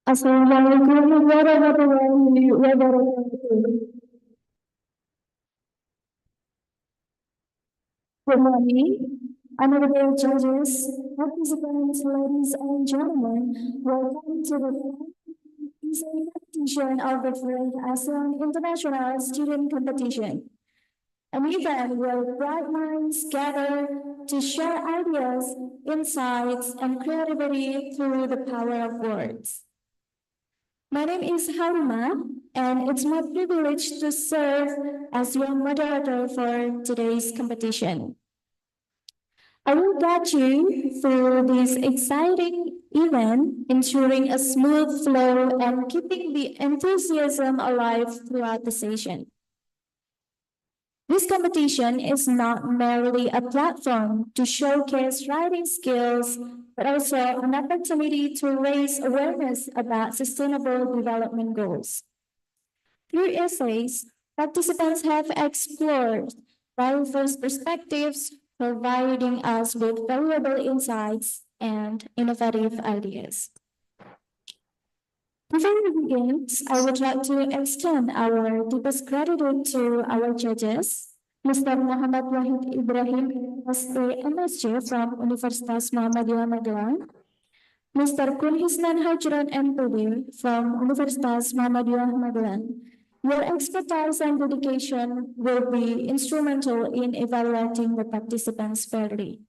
Assalamualaikum warahmatullahi wabarakatuh. Good morning, honorable judges, participants, ladies and gentlemen. Welcome to the competition of the fourth ASEAN International Student Competition, an event where bright minds gather to share ideas, insights, and creativity through the power of words. My name is Haruma, and it's my privilege to serve as your moderator for today's competition. I will guide you through this exciting event, ensuring a smooth flow and keeping the enthusiasm alive throughout the session. This competition is not merely a platform to showcase writing skills, but also an opportunity to raise awareness about sustainable development goals. Through essays, participants have explored diverse perspectives, providing us with valuable insights and innovative ideas. Before we begin, I would like to extend our deepest gratitude to our judges, Mr. Muhammad Wahid Ibrahim, MSc from Universitas Muhammadiyah Magelang, Mr. Kun Hisnan Hajran MPD from Universitas Muhammadiyah Magelang. Your expertise and dedication will be instrumental in evaluating the participants fairly.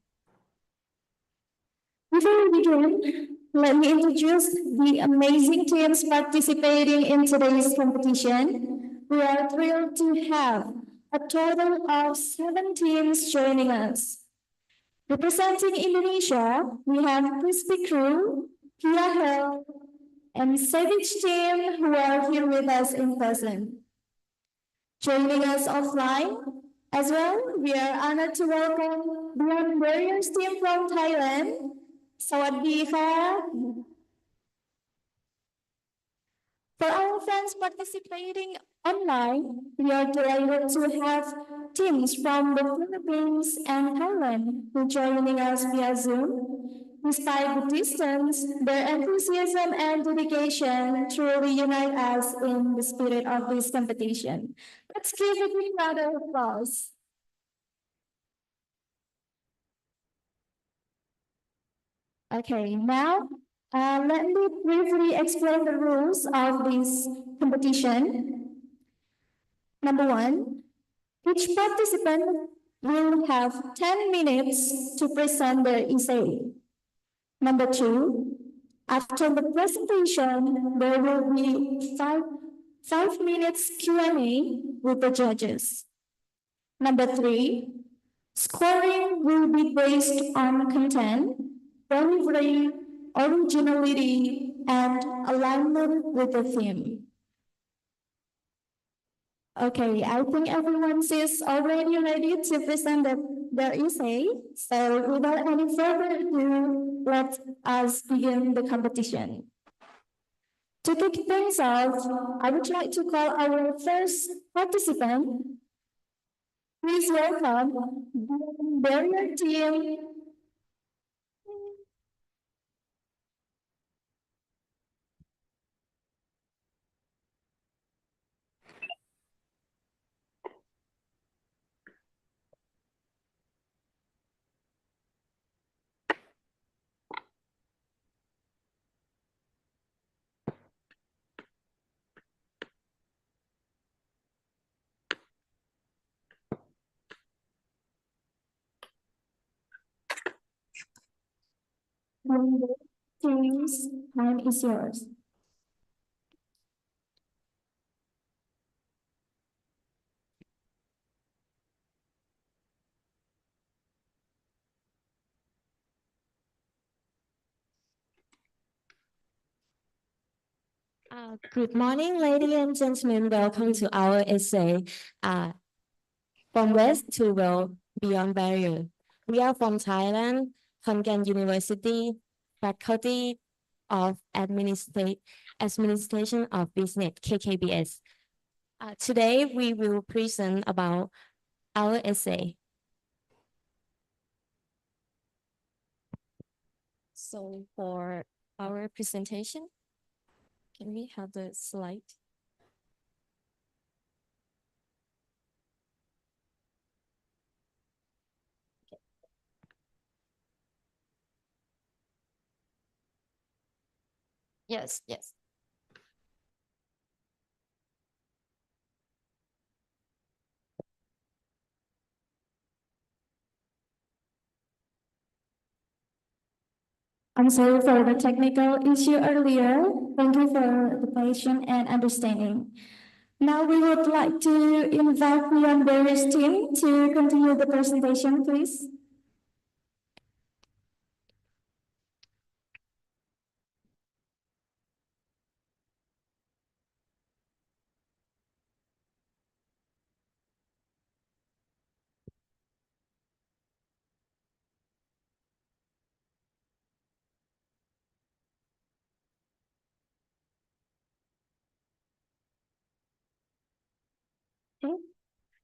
Before we begin, let me introduce the amazing teams participating in today's competition. We are thrilled to have a total of 7 teams joining us. Representing Indonesia, we have Crispy Crew, Kia Hill, and Savage Team who are here with us in person. Joining us offline as well, we are honored to welcome Beyond Barriers team from Thailand. Sawadee ka. For our friends participating online, we are delighted to have teams from the Philippines and Thailand who are joining us via Zoom. Despite the distance, their enthusiasm and dedication truly unite us in the spirit of this competition. Let's give a big round of applause. Okay, now let me briefly explain the rules of this competition. Number one, each participant will have 10 minutes to present their essay. Number two, after the presentation, there will be five minutes Q&A with the judges. Number three, scoring will be based on content, delivery, originality, and alignment with the theme. Okay, I think everyone is already ready to present their essay. So without any further ado, let us begin the competition. To kick things off, I would like to call our first participant. Please welcome the barrier team. Team's time is yours. Good morning, ladies and gentlemen. Welcome to our essay, From West to World Beyond Barrier. We are from Thailand, Khon Kaen University, Faculty of Administration of Business, KKBS. Today, we will present about our essay. So for our presentation, Can we have the slide? Yes, yes. I'm sorry for the technical issue earlier. Thank you for the patience and understanding. Now we would like to invite Beyond Barriers team to continue the presentation, please.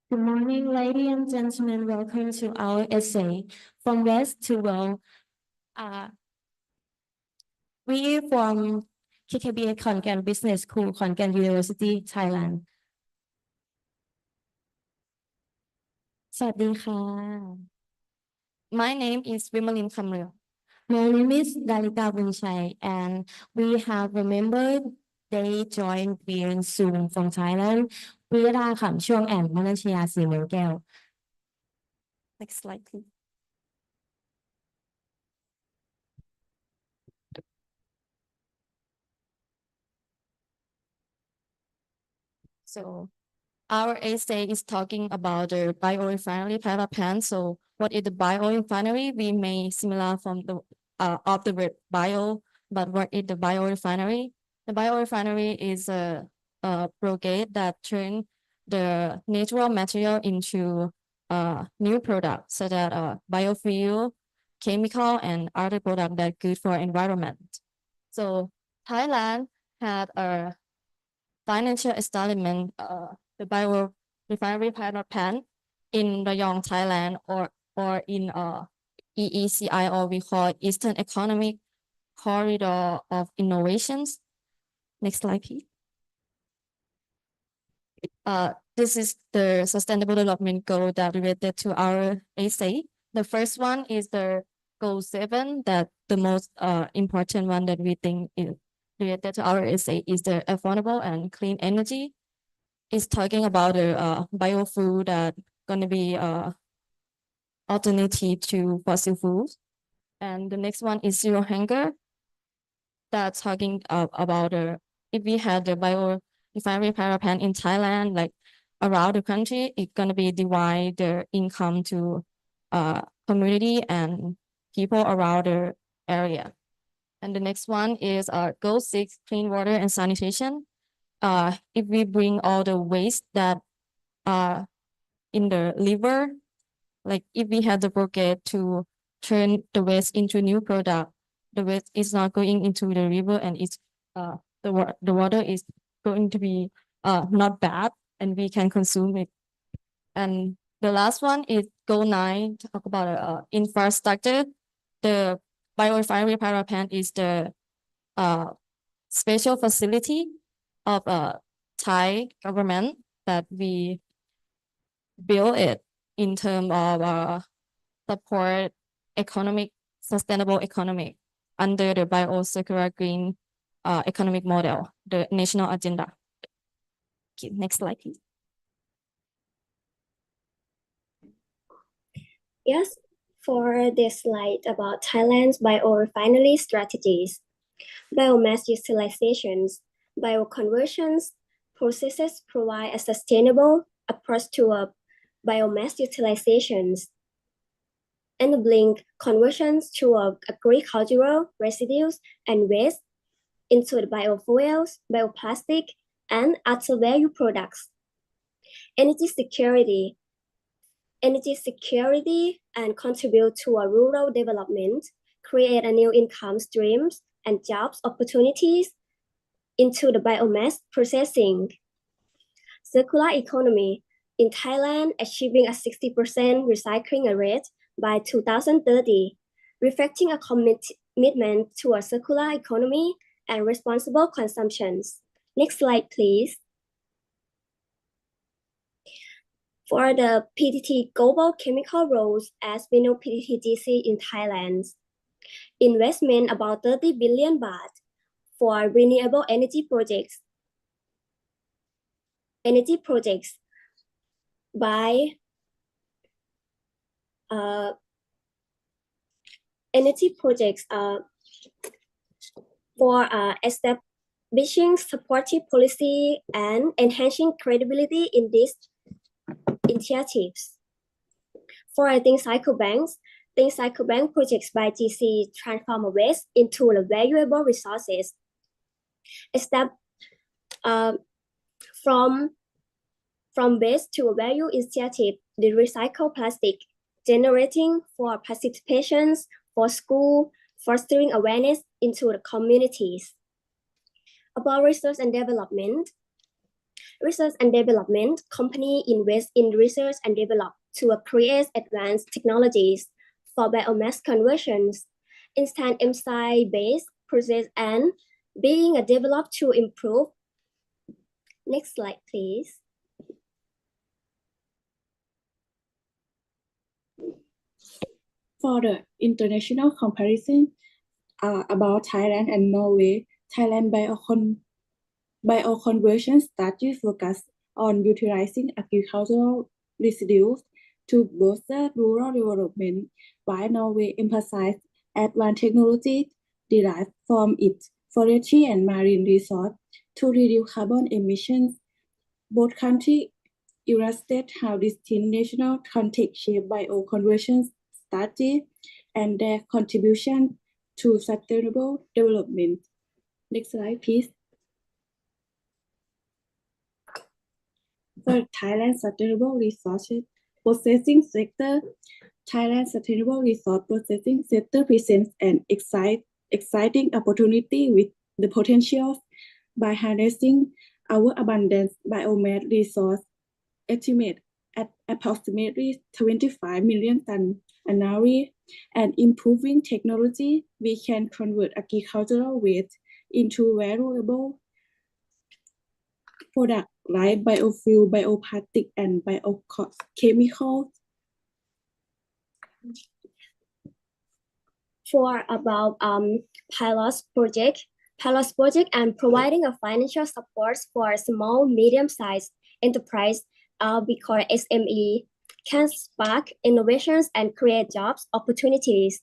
Good morning, ladies and gentlemen. Welcome to our essay from West to World. We from KKBA Khon Business School, Khon University, Thailand. สวัสดีค่ะ My name is Vimalin Kamril. My name is Dalita Bunchai, and we have remembered they joined via Zoom from Thailand. วิรดาขำช่วงแอนมนัญชยาศรีเมืองแก้ว Next slide, please. So our essay is talking about the biorefinery pilot plant. So what is the biorefinery? We may similar from the of the word bio, but what is the biorefinery? The biorefinery is a process that turn the natural material into new products such as biofuel, chemical, and other products that good for environment. So Thailand had a financial establishment, the biorefinery pilot plant in Rayong, Thailand, or in EECI, or we call Eastern Economic Corridor of Innovations. Next slide, please. This is the Sustainable Development Goal that related to our essay. The first one is the Goal 7, that the most important one that we think is related to our essay is the affordable and clean energy. It's talking about the biofuel that gonna be alternative to fossil fuels. And the next one is zero hunger. That's talking about if we had the biorefinery power plant in Thailand, like around the country, it's gonna be divide the income to community and people around the area. And the next one is Goal 6, clean water and sanitation. If we bring all the waste that are in the river, like if we have the project to turn the waste into new product, the waste is not going into the river, and it's the water is going to be not bad, and we can consume it. And the last one is Goal 9, talk about infrastructure. The biorefinery power plant is the special facility of Thai government that we build it in terms of support sustainable economic under the biocircular green economic model, the national agenda. Okay, next slide, please. Yes, for this slide about Thailand's biorefinery strategies, biomass utilizations, bioconversions processes provide a sustainable approach to biomass utilizations, enabling conversions to agricultural residues and waste into the biofuels, bioplastic, and other value products. Energy security and contribute to a rural development, create a new income streams and jobs opportunities into the biomass processing. Circular economy in Thailand achieving a 60% recycling rate by 2030, reflecting a commitment to a circular economy and responsible consumptions. Next slide, please. For the PTT Global Chemical Rules, as we know PTTGC in Thailand, investment about 30 billion baht for renewable energy projects by for establishing supportive policy and enhancing credibility in these initiatives. For Think Cycle Banks, Think Cycle Bank projects by GC transform waste into valuable resources. From waste to a value initiative, the recycle plastic, generating for participations for school, fostering awareness into the communities. About research and development, company invest in research and develop to create advanced technologies for biomass conversions, instant enzyme-based process and being developed to improve. Next slide, please. For the international comparison about Thailand and Norway, Thailand bioconversion strategy focus on utilizing agricultural residues to bolster rural development, while Norway emphasized advanced technology derived from its forestry and marine resources to reduce carbon emissions. Both countries illustrate how distinct national contexts shape bioconversion strategy and their contribution to sustainable development. Next slide, please. For Thailand Sustainable Resources Processing Sector, Thailand Sustainable Resource Processing Sector presents an exciting opportunity with the potential by harnessing our abundant biomass resource estimate at approximately 25 million tons annually, and improving technology, we can convert agricultural waste into valuable products like biofuel, bioplastic, and biochemicals. For about pilot project and providing a financial support for small medium-sized enterprise, we call SME, can spark innovations and create jobs opportunities.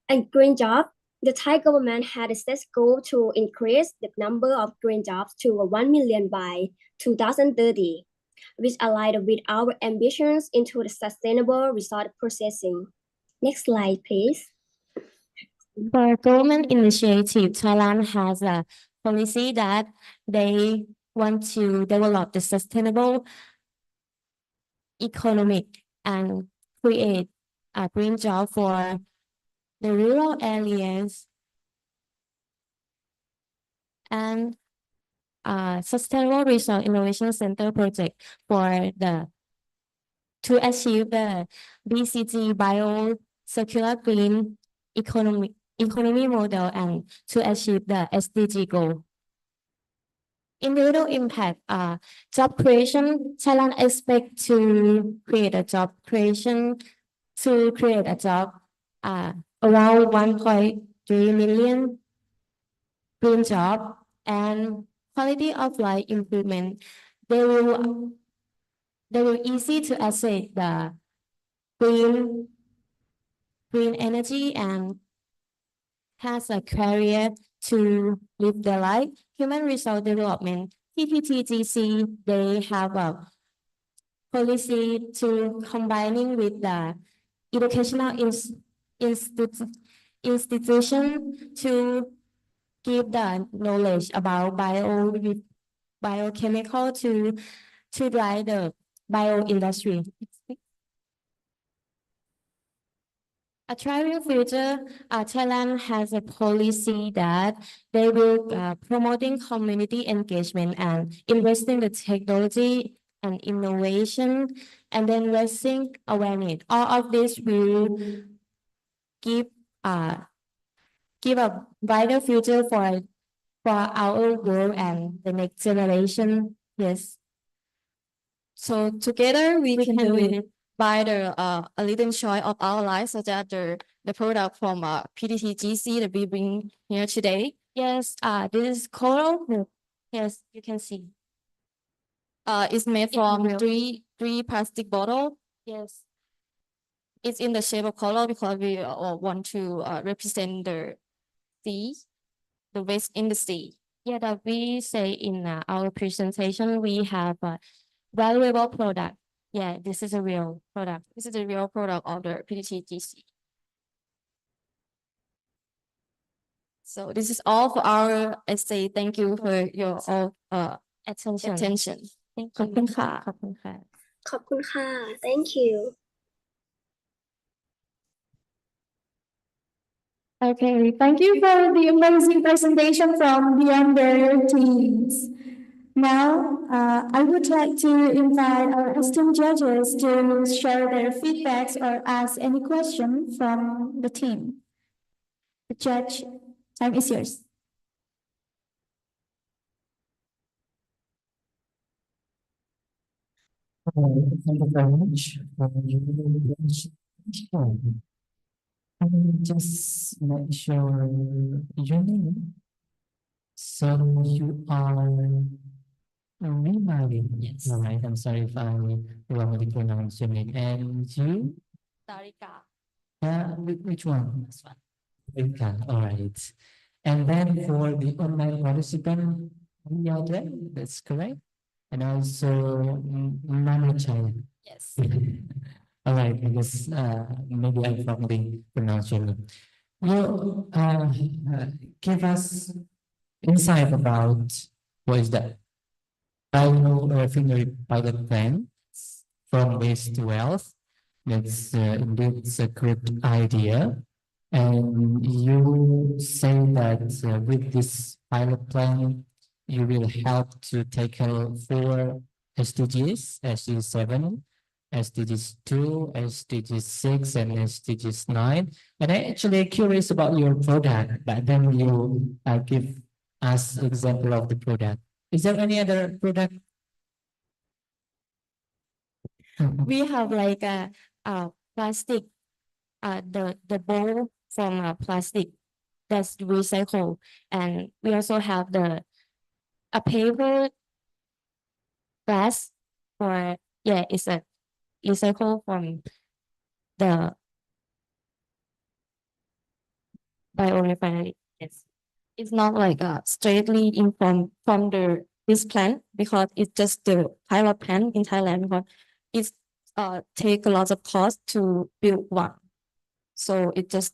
And green job, the Thai government had a set goal to increase the number of green jobs to 1 million by 2030, which aligned with our ambitions into the sustainable resource processing. Next slide, please. For government initiative, Thailand has a policy that they want to develop the sustainable economic and create a green job for the rural areas and Sustainable Resource Innovation Center project to achieve the BCG Bio Circular Green Economy model and to achieve the SDG goal. Individual impact, job creation, Thailand expect to create a job around 1.3 million green job and quality of life improvement. They will easy to access the green energy and has a career to live their life. Human resource development, TTTGC, they have a policy to combining with the educational institution to give the knowledge about biochemical to drive the bio industry. A thriving future, Thailand has a policy that they will promoting community engagement and investing the technology and innovation and then raising awareness. All of this will give give a brighter future for our world and the next generation. Yes. So together we can do it by a little choice of our lives, such as the product from PTTGC that we bring here today. Yes, this is coral milk. Yes, you can see. It's made from three plastic bottle. Yes. It's in the shape of coral because we want to represent the sea, the waste in the sea. Yeah, that we say in our presentation, we have a valuable product. Yeah, this is a real product. This is a real product of the PTTGC. So this is all for our essay. Thank you for your all attention. Thank ขอบคุณค่ะ ขอบคุณค่ะ ขอบคุณค่ะ thank you Okay, thank you for the amazing presentation from Beyond Barrier teams. Now, I would like to invite our esteemed judges to share their feedbacks or ask any question from the team. The judge, time is yours. Thank you very much for your presentation. Just make sure your name. So you are remarried. Yes. All right. I'm sorry if I wrongly pronounced your name. And you? Tarika. Which one? This one. Rika. All right. And then for the online participant, we are there. That's correct. And also Mama China. Yes. All right, because maybe I wrongly pronounced your name. Well, give us insight about what is that biorefinery pilot plan from waste to wealth. That's indeed it's a good idea. And you say that with this pilot plan, you will help to tackle 4 SDGs, SDG 7, SDGs 2, SDGs 6, and SDGs 9. And I actually curious about your product, but then you give us example of the product. Is there any other product? We have like a plastic, the bowl from plastic that's recycled, and we also have a paper glass for it's a recycle from the biorefinery. Yes, it's not like straightly in from this plant because it's just the pilot plant in Thailand because it's take a lot of cost to build one. So it's just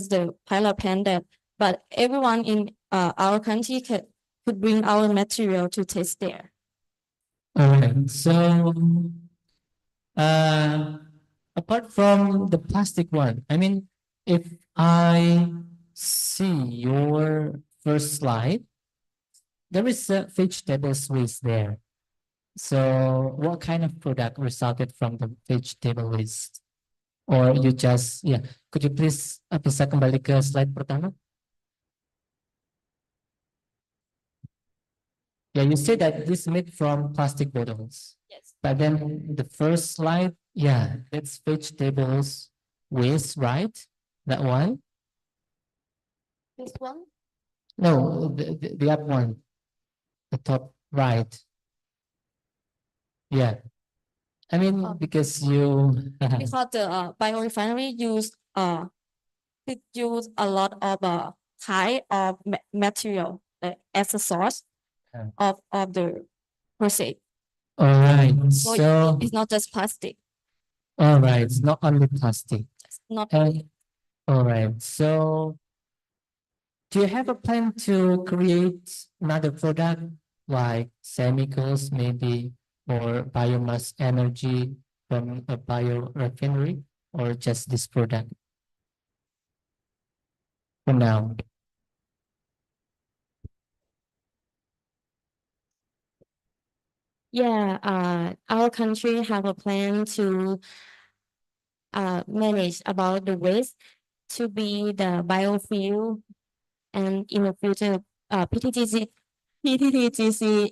the pilot plant that, but everyone in our country could bring our material to test there. All right. So, apart from the plastic one, I mean, if I see your first slide, there is a vegetable waste there. So, what kind of product resulted from the vegetable waste? Or you just, yeah, could you please bisa kembali ke slide pertama? Yeah, you said that this made from plastic bottles. Yes. But then the first slide, yeah, that's vegetables waste, right? That one? This one? No, the up one, the top right. Yeah. I mean, because you, Because the biorefinery use it use a lot of type of material as a source Yeah. of the process. all right. So So, it's not just plastic. all right, it's not only plastic. It's not And, all right. So, do you have a plan to create another product like chemicals, maybe, or biomass energy from a biorefinery, or just this product for now? Yeah, our country have a plan to manage about the waste to be the biofuel And in the future, PTTGC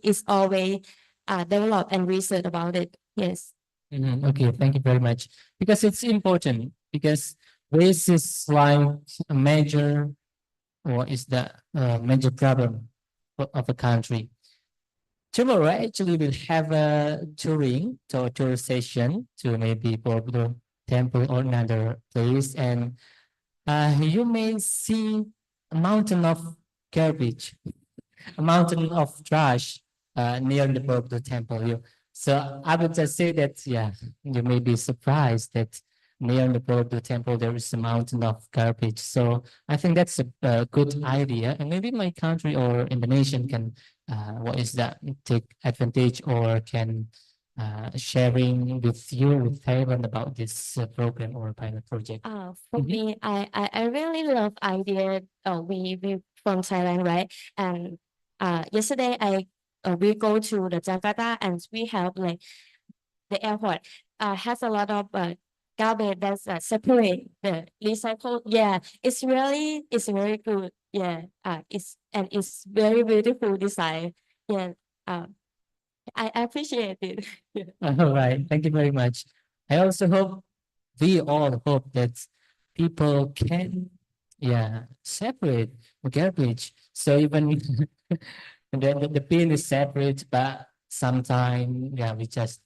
is always develop and research about it. Yes. Okay, thank you very much. Because it's important, because waste is like a major, or is the major problem of a country. Tomorrow, actually, we'll have a tour session to maybe Borobudur Temple or another place, and you may see a mountain of garbage, a mountain of trash near the Borobudur Temple. So I would just say that, yeah, you may be surprised that near the Borobudur Temple there is a mountain of garbage. So I think that's a good idea, and maybe my country or in the nation can, what is that, take advantage or can sharing with you, with Thailand about this program or pilot project. For me, I really love idea. We from Thailand, right? And yesterday we go to the Jakarta and we have like the airport has a lot of garbage that's separate the recycle. Yeah, it's very good. Yeah, it's very beautiful design. Yeah, I appreciate it. All right, thank you very much. I also hope, we all hope that people can, yeah, separate the garbage. So even the bin is separate, but sometimes, yeah, we just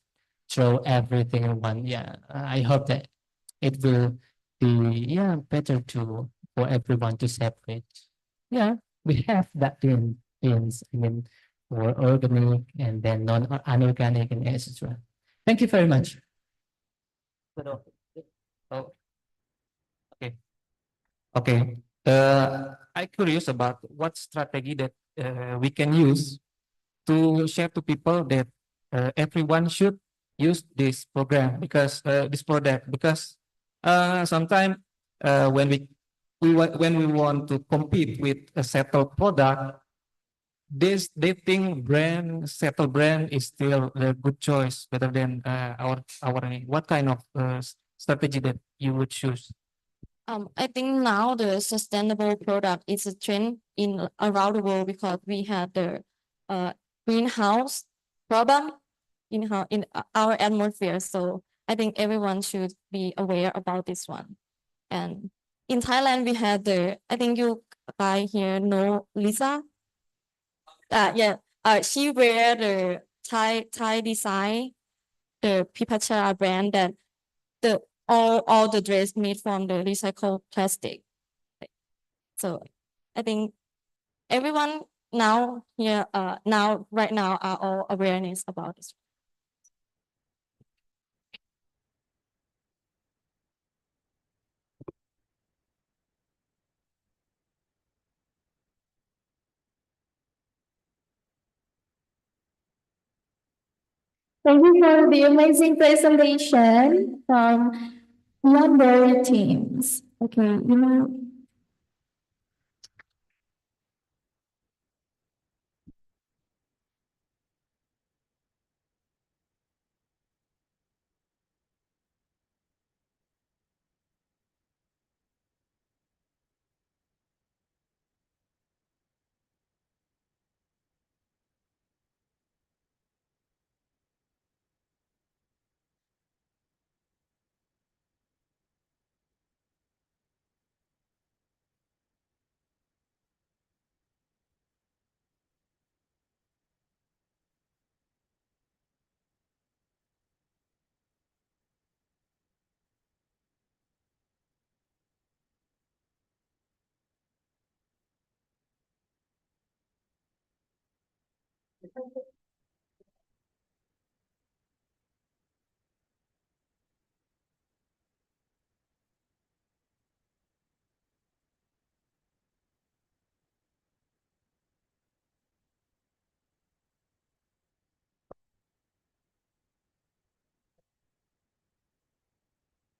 throw everything in one. Yeah, I hope that it will be, yeah, better to for everyone to separate. Yeah, we have that bins. I mean, for organic and then unorganic and etc. Thank you very much. Oh, okay. Okay. I'm curious about what strategy that we can use to share to people that everyone should use this program, because this product, because sometimes when when we want to compete with a settled product, they think settled brand is still a good choice better than our what kind of strategy that you would choose? I think now the sustainable product is a trend in around the world because we have the uh greenhouse problem in our atmosphere. So I think everyone should be aware about this one. And in Thailand, we have I think you guys here know Lisa. Yeah. She wear the Thai design, the Pipachara brand that the all the dress made from the recycled plastic. So I think everyone now here now right now are all awareness about this. Thank you for the amazing presentation from Wonder teams. Okay, now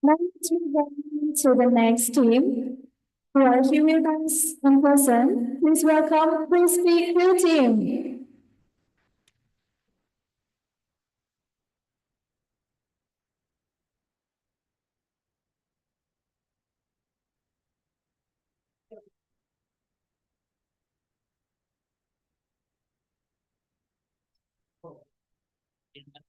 let's move on to the next team who are here with us in person. Please welcome Crispy Hill team. 6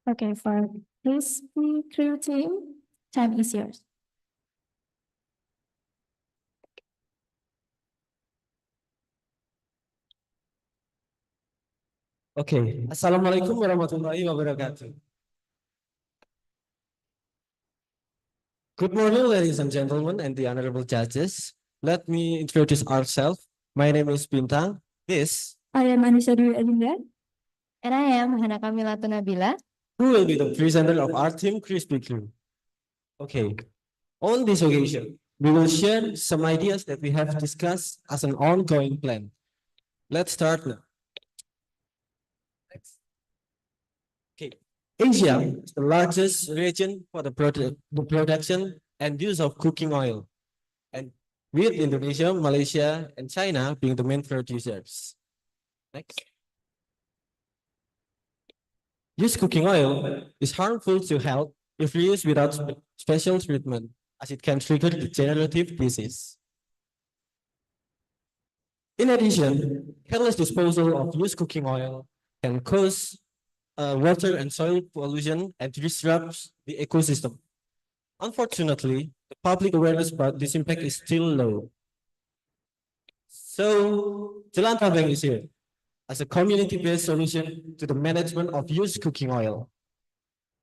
Okay, for this crew team, time is yours. Oke, Assalamualaikum warahmatullahi wabarakatuh. Good morning, ladies and gentlemen, and the honorable judges. Let me introduce ourselves. My name is Bintang. This, I am Anissa Dwi Adinda. And I am Hana Kamila Tunabila. who will be the presenter of our team Crispy Crew. Okay, on this occasion, we will share some ideas that we have discussed as an ongoing plan. Let's start now. Okay, Asia is the largest region for the production and use of cooking oil, and with Indonesia, Malaysia, and China being the main producers. Next. Used cooking oil is harmful to health if used without special treatment, as it can trigger degenerative disease. In addition, careless disposal of used cooking oil can cause water and soil pollution and disrupts the ecosystem. Unfortunately, the public awareness about this impact is still low. So, Jelantah Bank is here as a community-based solution to the management of used cooking oil.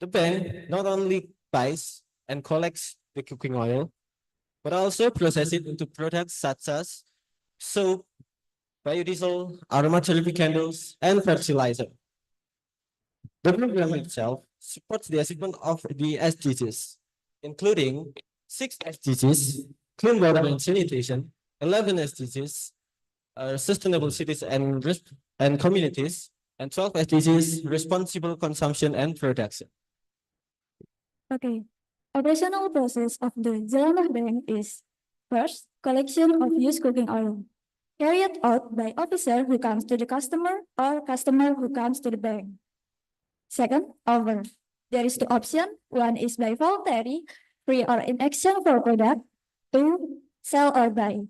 The bank not only buys and collects the cooking oil, but also process it into products such as soap, biodiesel, aromatherapy candles, and fertilizer. The program itself supports the achievement of the SDGs, including 6 SDGs, clean water and sanitation, 11 SDGs, sustainable cities and communities, and 12 SDGs, responsible consumption and production. Okay. Operational process of the Jelantah Bank is first, collection of used cooking oil, carried out by officer who comes to the customer or customer who comes to the bank. Second, over. There is two options. One is by voluntary, free or in exchange for product. Two, sell or buy.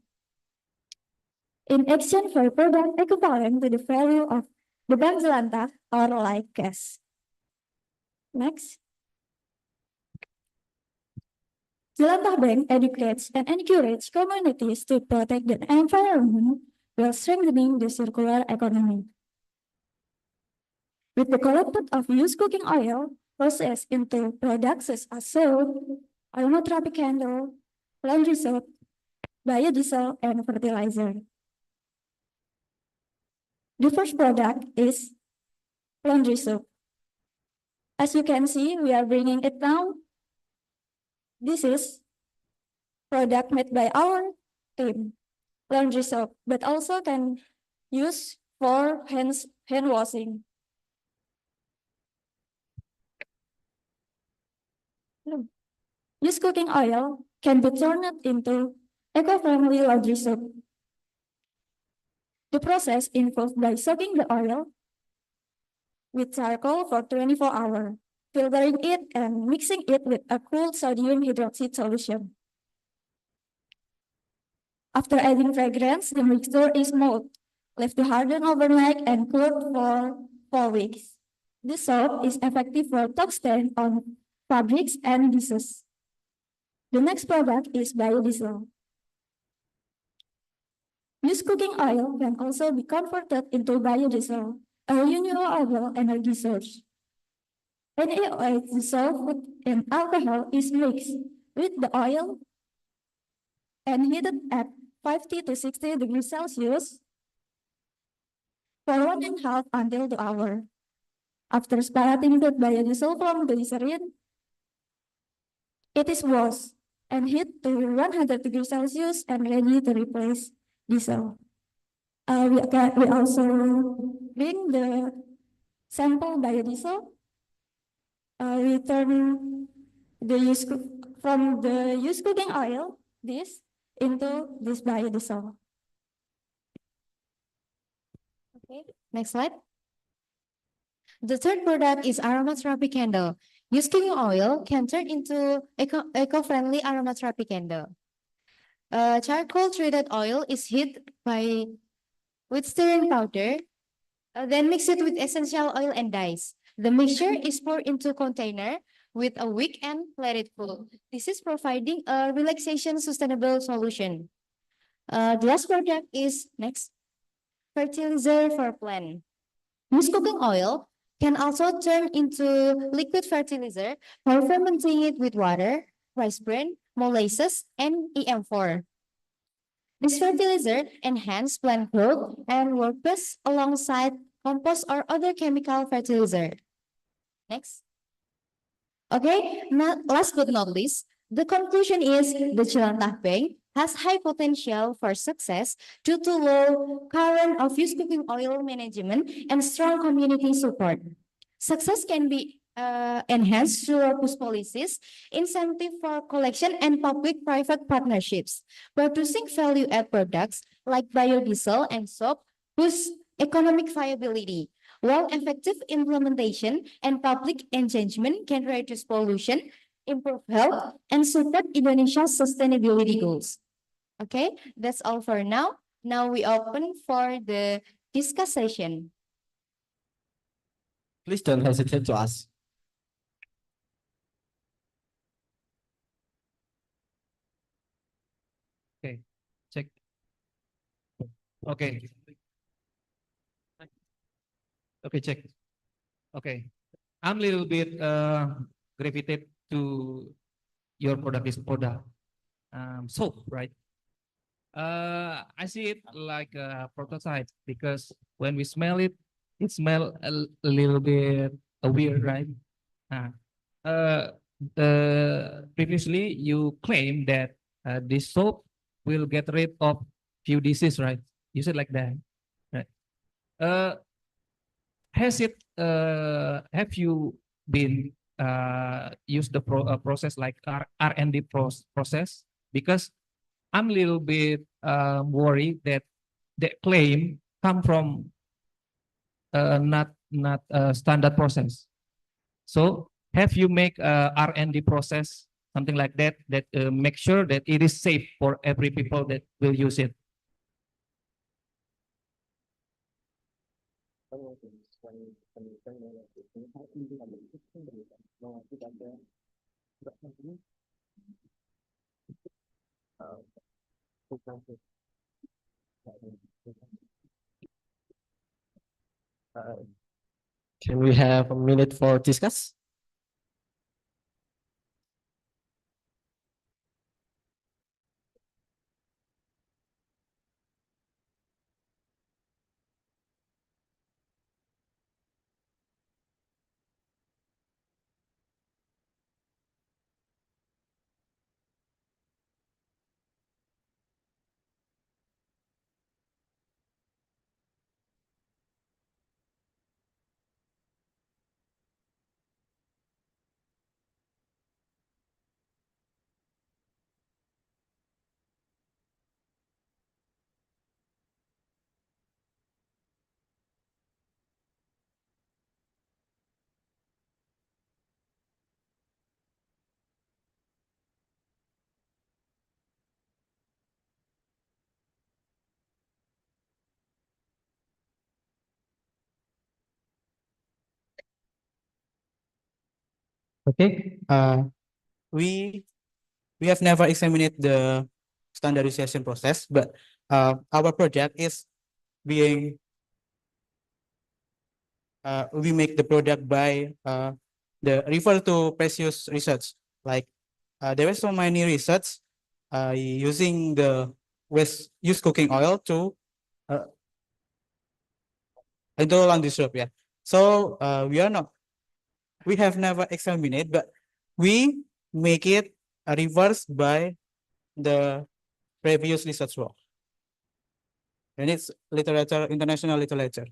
In exchange for product equivalent to the value of the bank Jelantah or like cash. Next. Jelantah Bank educates and encourages communities to protect the environment while strengthening the circular economy. With the collected of used cooking oil processed into products such as soap, aromatherapy candle, laundry soap, biodiesel, and fertilizer. The first product is laundry soap. As you can see, we are bringing it now. This is product made by our team, laundry soap, but also can use for hand washing. Used cooking oil can be turned into eco-friendly laundry soap. The process involves by soaking the oil with charcoal for 24 hours, filtering it and mixing it with a cool sodium hydroxide solution. After adding fragrance, the mixture is molded, left to harden overnight and cooled for 4 weeks. This soap is effective for top stain on fabrics and dishes. The next product is biodiesel. Used cooking oil can also be converted into biodiesel, a renewable energy source. NaOH dissolved in alcohol is mixed with the oil and heated at 50 to 60 degrees Celsius for 1.5 until 2 hours. After separating the biodiesel from glycerin, it is washed and heat to 100 degrees Celsius and ready to replace diesel. We also bring the sample biodiesel. We turn from the used cooking oil, this, into this biodiesel. Okay, next slide. The third product is aromatherapy candle. Used cooking oil can turn into eco-friendly aromatherapy candle. Charcoal treated oil is heated with stirring powder, then mix it with essential oil and dyes. The mixture is poured into a container with a wick and let it cool. This is providing a relaxation sustainable solution. The last product is next, fertilizer for plant. Used cooking oil can also turn into liquid fertilizer by fermenting it with water, rice bran, molasses, and EM4. This fertilizer enhances plant growth and works best alongside compost or other chemical fertilizer. Next. Okay, last but not least, the conclusion is the Jelantah Bank has high potential for success due to low current of used cooking oil management and strong community support. Success can be enhanced through robust policies, incentive for collection, and public-private partnerships. Producing value-add products like biodiesel and soap boosts economic viability, while effective implementation and public engagement can reduce pollution, improve health, and support Indonesia's sustainability goals. Okay, that's all for now. Now we open for the discussion. Please don't hesitate to ask. Okay, check. Okay. Okay, check. Okay. I'm a little bit gravitated to your product is product soap, right? I see it like a prototype because when we smell it, it smells a little bit weird, right? Uh, uh, Previously, you claim that this soap will get rid of few diseases, right? You said like that, right? Have you been used the process like R&D process? Because I'm a little bit worried that the claim come from not a standard process. So have you make a R&D process, something like that, that make sure that it is safe for every people that will use it? Can we have a minute for discuss? Okay, we we have never examined the standardization process, but our project is being we make the product by the refer to previous research. Like there were so many research using the used cooking oil to hydrolyze the syrup. Yeah, so we have never examined it, but we make it reverse by the previous research work. And it's literature, international literature.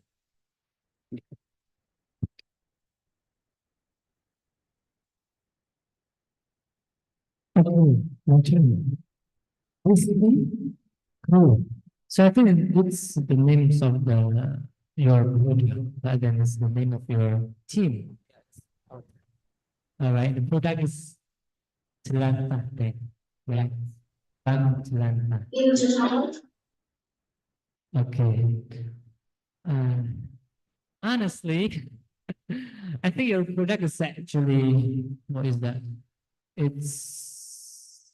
Okay, okay. Basically, cool. So I think it's the names of the your product, again, it's the name of your team. All right, the product is Jelantah Teh, right? Bang Jelantah. Okay. Uh, honestly, I think your product is actually, what is that? It's,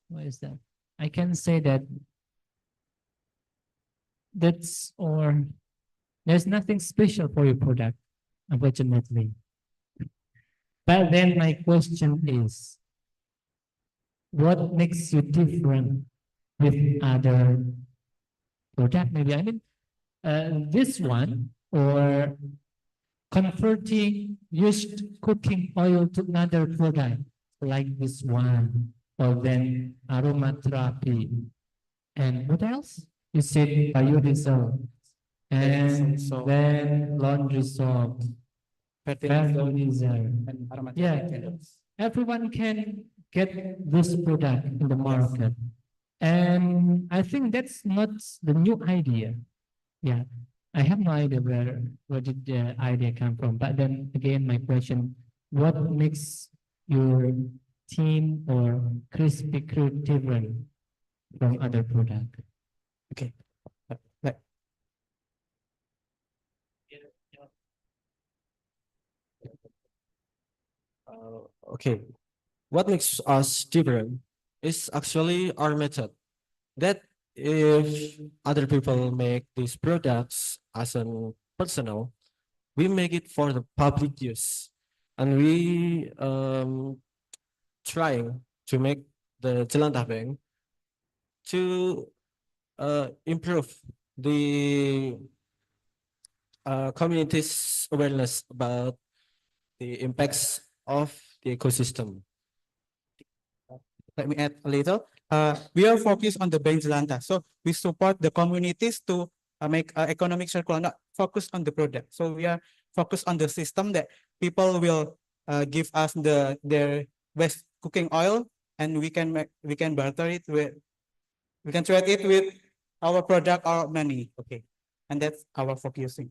what is that? I can say that that's, or there's nothing special for your product, unfortunately. But then my question is, what makes you different with other product? Maybe I mean, this one, or converting used cooking oil to another product like this one, or then aromatherapy. And what else? You said biodiesel. And So- then laundry soap, fertilizer. and aromatic Yeah, materials. everyone can get this product in the market. And I think that's not the new idea. Yeah, I have no idea where did the idea come from. But then again, my question, what makes your team or Crispy Crew different from other product? Okay. Like, Okay, what makes us different is actually our method. That if other people make these products as a personal, we make it for the public use, and we trying to make the Jelantah Bank to improve the community's awareness about the impacts of the ecosystem. let me add a little. We are focused on the Bank Jelantah. So we support the communities to make economic circular, not focus on the product. So we are focused on the system that people will give us their waste cooking oil, and we can barter it with, we can trade it with our product or money. Okay, and that's our focusing.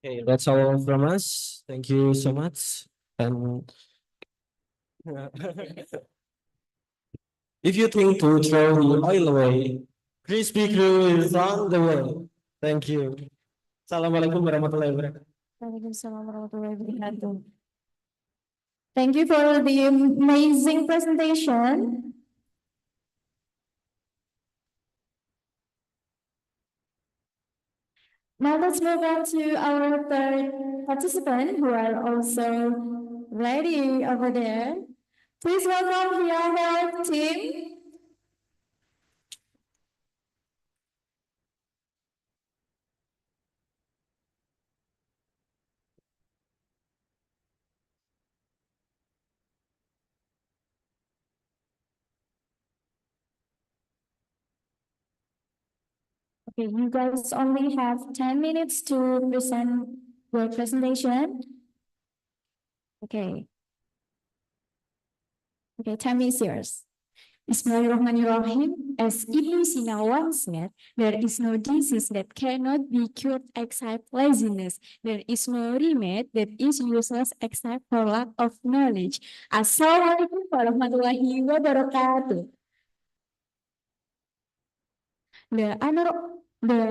Okay, that's all from us. Thank you so much. And if you think to throw the oil away, Crispy Crew is on the way. Thank you. Assalamualaikum warahmatullahi wabarakatuh. Waalaikumsalam warahmatullahi wabarakatuh. Thank you for the amazing presentation. Now let's move on to our third participant who are also ready over there. Please welcome our team. Okay, you guys only have 10 minutes to present your presentation. Okay. Okay, time is yours. Bismillahirrahmanirrahim. As Ibn Sina once said, there is no disease that cannot be cured except laziness. There is no remedy that is useless except for lack of knowledge. Assalamualaikum warahmatullahi wabarakatuh. The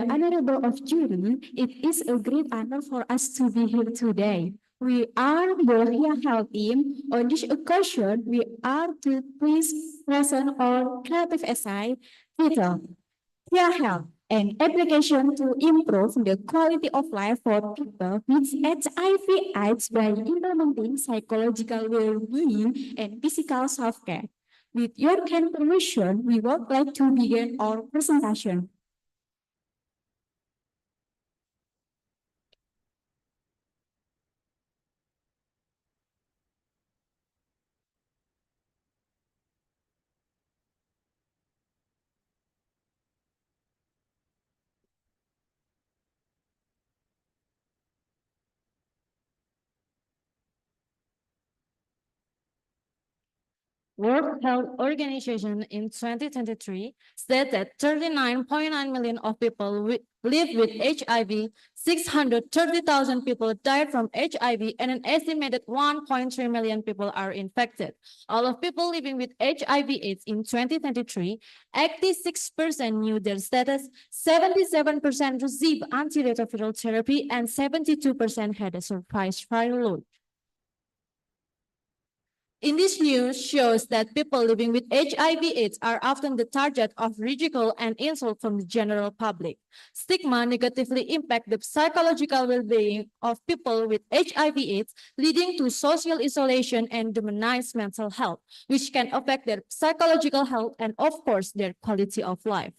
honorable of jury, it is a great honor for us to be here today. We are the Hia Health team. On this occasion, we are to please present our creative essay titled Hia Health, an application to improve the quality of life for people with HIV/AIDS by implementing psychological well-being and physical self-care. With your kind permission, we would like to begin our presentation. World Health Organization in 2023 said that 39.9 million of people live with HIV, 630,000 people died from HIV, and an estimated 1.3 million people are infected. All of people living with HIV/AIDS in 2023, 86% knew their status, 77% received antiretroviral therapy, and 72% had a survival load. In this news shows that people living with HIV/AIDS are often the target of ridicule and insult from the general public. Stigma negatively impact the psychological well-being of people with HIV/AIDS, leading to social isolation and demonized mental health, which can affect their psychological health and, of course, their quality of life.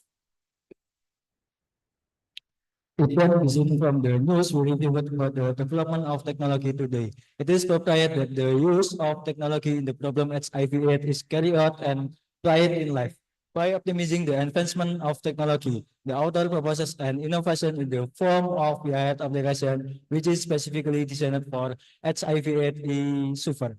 It can be seen from the news we reviewed about the development of technology today. It is appropriate that the use of technology in the problem HIV/AIDS is carried out and applied in life. By optimizing the advancement of technology, the author proposes an innovation in the form of the application, which is specifically designed for HIV/AIDS sufferers.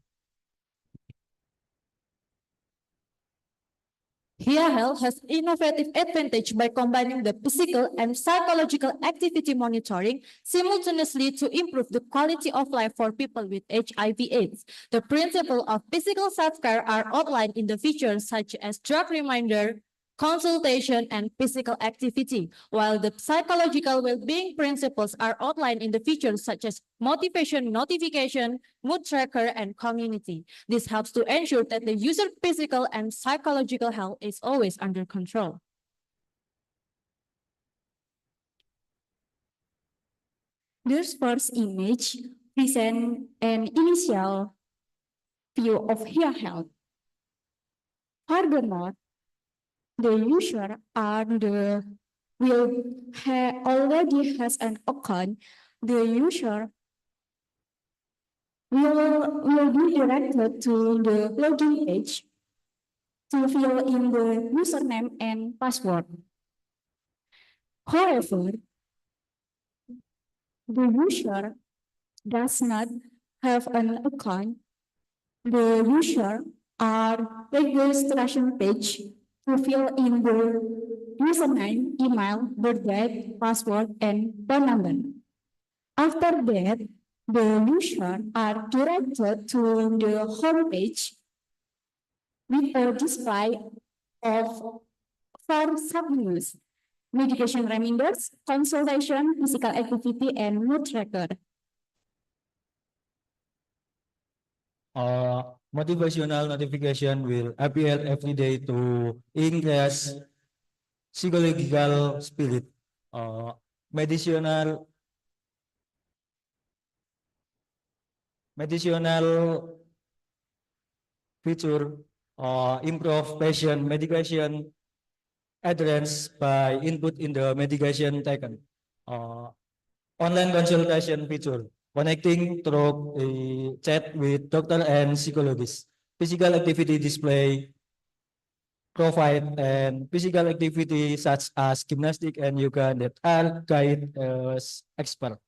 Hia Health has innovative advantage by combining the physical and psychological activity monitoring simultaneously to improve the quality of life for people with HIV/AIDS. The principles of physical self-care are outlined in the features such as drug reminder, consultation, and physical activity, while the psychological well-being principles are outlined in the features such as motivation, notification, mood tracker, and community. This helps to ensure that the user's physical and psychological health is always under control. This first image presents an initial view of Hia Health. Furthermore, the user already has an account. The user will be directed to the login page to fill in the username and password. However, the user does not have an account. The user are registration page to fill in the username, email, birthday, password, and phone number. After that, the user are directed to the home page with a display of 4 submenus: medication reminders, consultation, physical activity, and mood tracker. motivational notification will appear every day to increase psychological spirit. Medicinal feature improve patient medication adherence by input in the medication taken. Online consultation feature connecting through a chat with doctor and psychologist. Physical activity display provide and physical activity such as gymnastic and yoga that are guided as expert.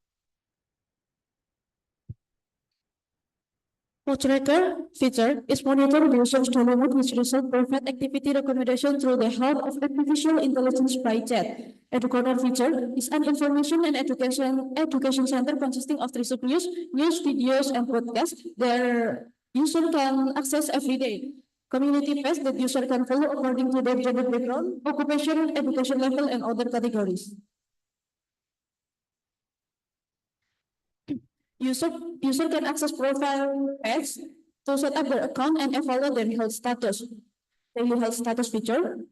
Watchmaker feature is monitor users download which result perfect activity recommendation through the help of artificial intelligence by chat. Educator feature is an information and education center consisting of 3 subnews, news, videos, and podcasts that user can access every day. Community page that user can follow according to their gender background, occupation, education level, and other categories. User can access profile page to set up their account and evaluate their health status. The health status feature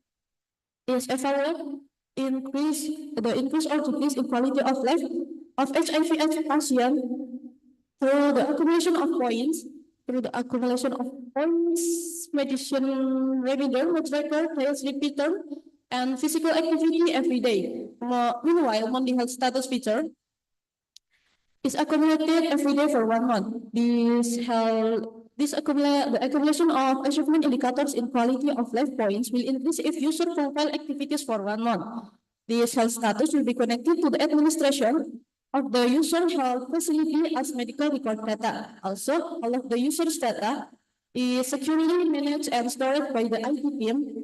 is evaluate the increase or decrease in quality of life of HIV/AIDS patient through the accumulation of points, medicine reminder, tracker, health repeater, and physical activity every day. Meanwhile, monthly health status feature is accumulated every day for 1 month. The accumulation of achievement indicators in quality of life points will increase if user profile activities for 1 month. This health status will be connected to the administration of the user health facility as medical record data. Also, all of the user's data is securely managed and stored by the IT team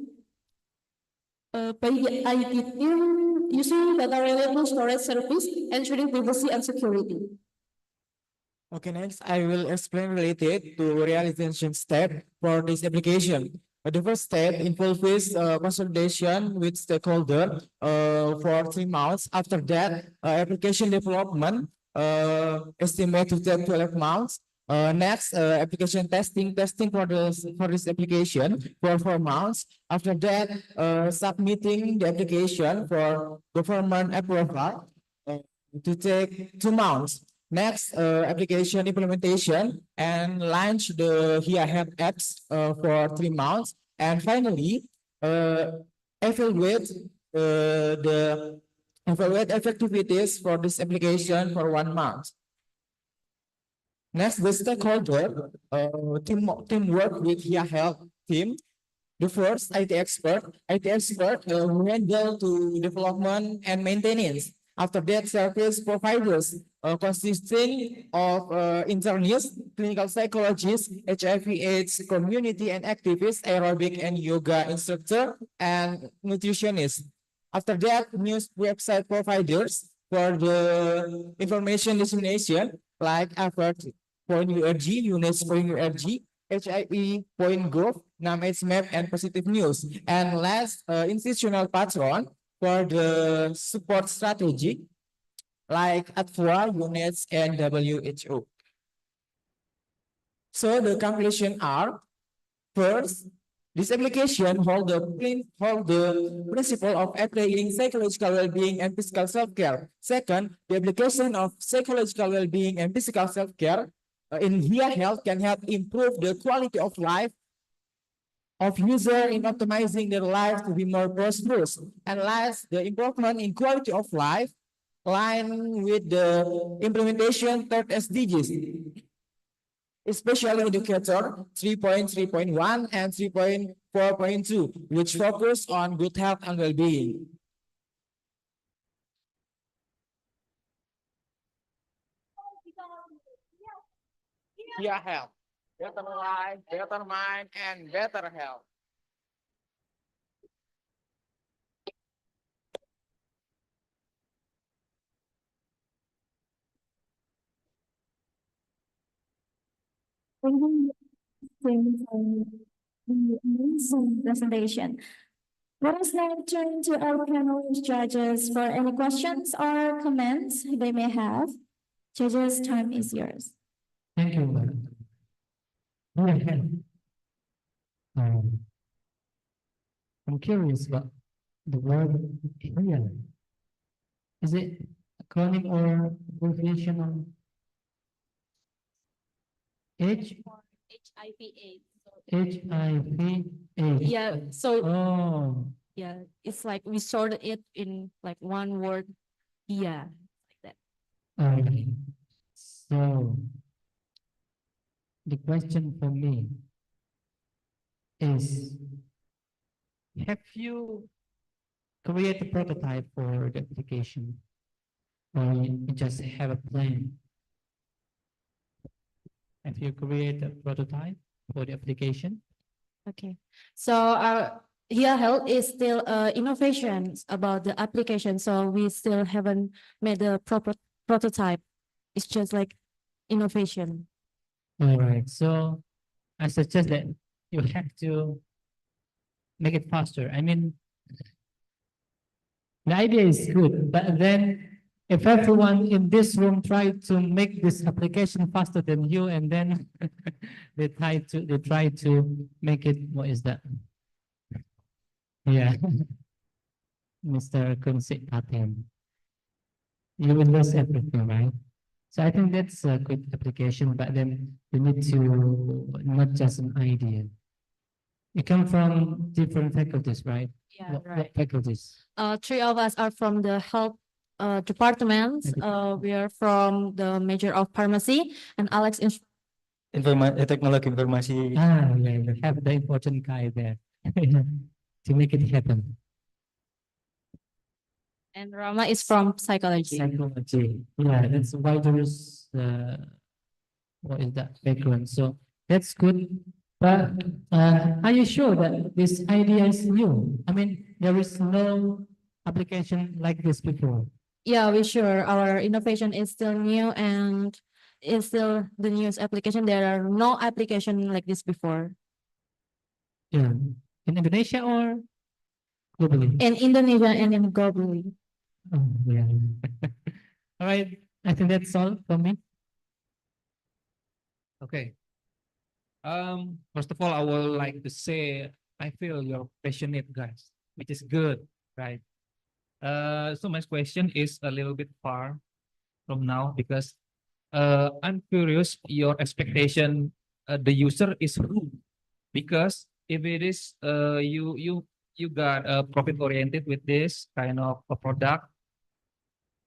using data reliable storage service, ensuring privacy and security. Okay, next I will explain related to realization step for this application. The first step involves consultation with stakeholder for 3 months. After that, application development estimate to take 12 months. Next, application testing for this application for 4 months. After that, submitting the application for government approval to take 2 months. Next, application implementation and launch the Here Help apps for 3 months. And finally, evaluate effectivities for this application for 1 month. Next, the stakeholder teamwork with Here Help team. The first IT expert who handle to development and maintenance. After that, service providers consisting of internists, clinical psychologists, HIV/AIDS community and activists, aerobic and yoga instructor, and nutritionists. After that, news website providers for the information dissemination like effort.org, UNESCO.org, HIE.gov, NAMH map, and positive news. And last, institutional patron for the support strategy like ATFOA, UNES, and WHO. So the conclusion are, first, this application hold the principle of applying psychological well-being and physical self-care. Second, the application of psychological well-being and physical self-care in Here Health can help improve the quality of life of user in optimizing their life to be more prosperous. And last, the improvement in quality of life line with the implementation third SDGs, especially indicator 3.3.1 and 3.4.2, which focus on good health and well-being. Here Health. Better life, better mind, and better health. Thank you for the amazing presentation. Let us now turn to our panel judges for any questions or comments they may have. Judges, time is yours. Thank you, ma'am. Yeah. Um, I'm curious about the word here. Is it acronym or abbreviation of H? HIV AIDS. Yeah, so Oh, yeah, it's like we sorted it in like one word. Yeah, like that. okay. So the question for me is, have you created a prototype for the application, or you just have a plan? Have you created a prototype for the application? Okay, so our Here Health is still innovations about the application, so we still haven't made the proper prototype. It's just like innovation. All right. So I suggest that you have to make it faster. I mean, the idea is good, but then if everyone in this room try to make this application faster than you, and then they try to make it, what is that? Yeah, Mr. Kunsit Paten. You will lose everything, right? So I think that's a good application, but then you need to not just an idea. You come from different faculties, right? Yeah, What right. faculties? Three of us are from the health department. We are from the major of pharmacy, and Alex is Teknologi informasi. Ah, yeah, you have the important guy there to make it happen. and Rama is from psychology. Psychology. Yeah, that's why there's what is that background? So that's good. But are you sure that this idea is new? I mean, there is no application like this before. Yeah, we sure our innovation is still new and is still the newest application. There are no application like this before Yeah. In Indonesia or globally? in Indonesia and in globally. Oh, yeah. All right. I think that's all from me. Okay. First of all, I would like to say I feel you're passionate, guys, which is good, right? So my question is a little bit far from now because I'm curious your expectation the user is who? Because if it is you got profit oriented with this kind of a product,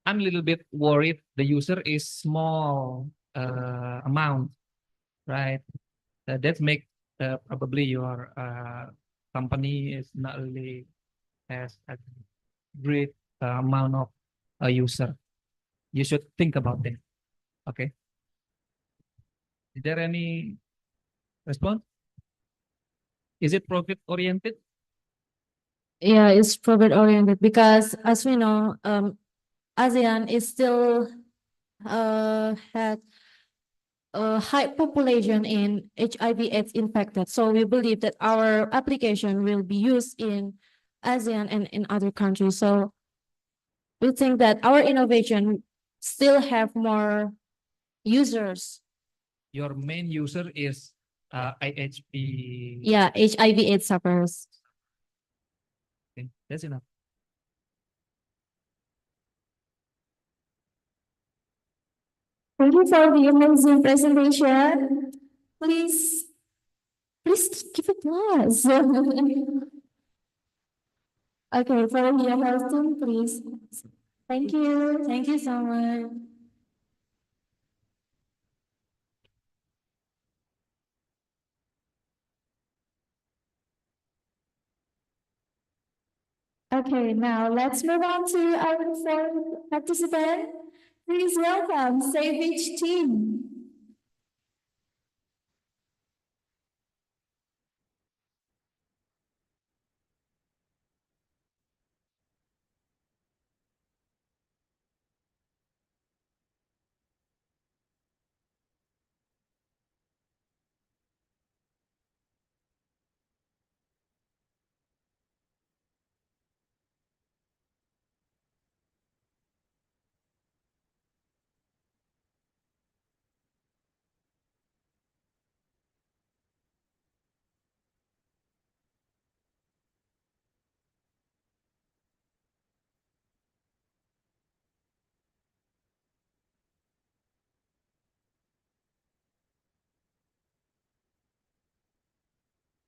I'm a little bit worried the user is small amount, right? That make probably your company is not really has a great amount of a user. You should think about that. Okay. Is there any response? Is it profit oriented? Yeah, it's profit oriented because as we know, ASEAN is still had a high population in HIV/AIDS infected. So we believe that our application will be used in ASEAN and in other countries. So we think that our innovation still have more users. Your main user is IHP. Yeah, HIV/AIDS sufferers. Okay, that's enough. Thank you for the amazing presentation. Please, please give applause. Okay, for your hosting, please. Thank you. Thank you so much. Okay, now let's move on to our fourth participant. Please welcome Savage Team.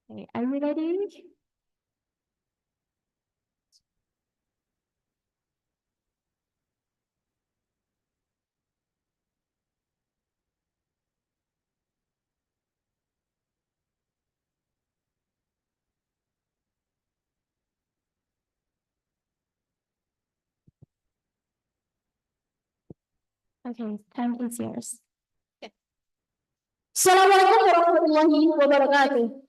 Okay, are you ready? Okay, time is yours. Assalamualaikum warahmatullahi wabarakatuh.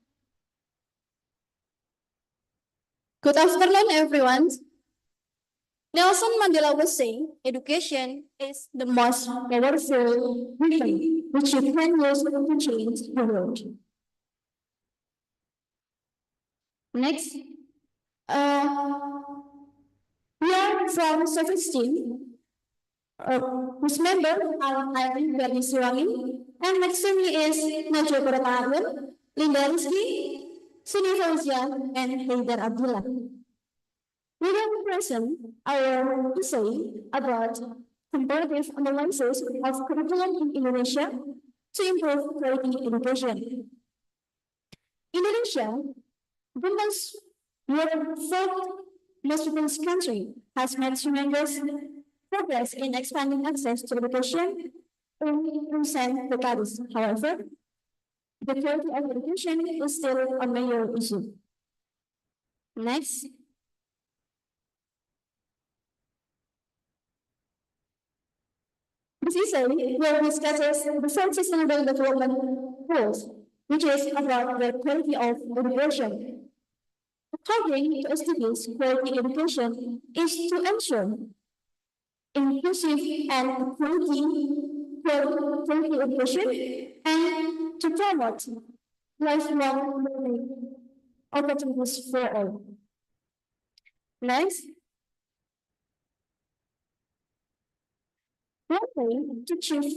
Good afternoon, everyone. Nelson Mandela was saying, education is the most powerful weapon which you can use to change the world. Next, we are from Sophie whose member are Irene Bernisiwangi, and next to me is Najwa Kurataharun, Linda Rizky, Suni Fauzia, and Haidar Abdullah. We will present our essay about comparative analysis of curriculum in Indonesia to improve quality education. Indonesia, the fourth most populous country, has made tremendous progress in expanding access to education in recent decades. However, the quality of education is still a major issue. Next. This essay will discuss the Fourth Sustainable Development Goals, which is about the quality of education. According to SDGs, quality education is to ensure inclusive and quality education and to promote lifelong learning opportunities for all. Next. One way to achieve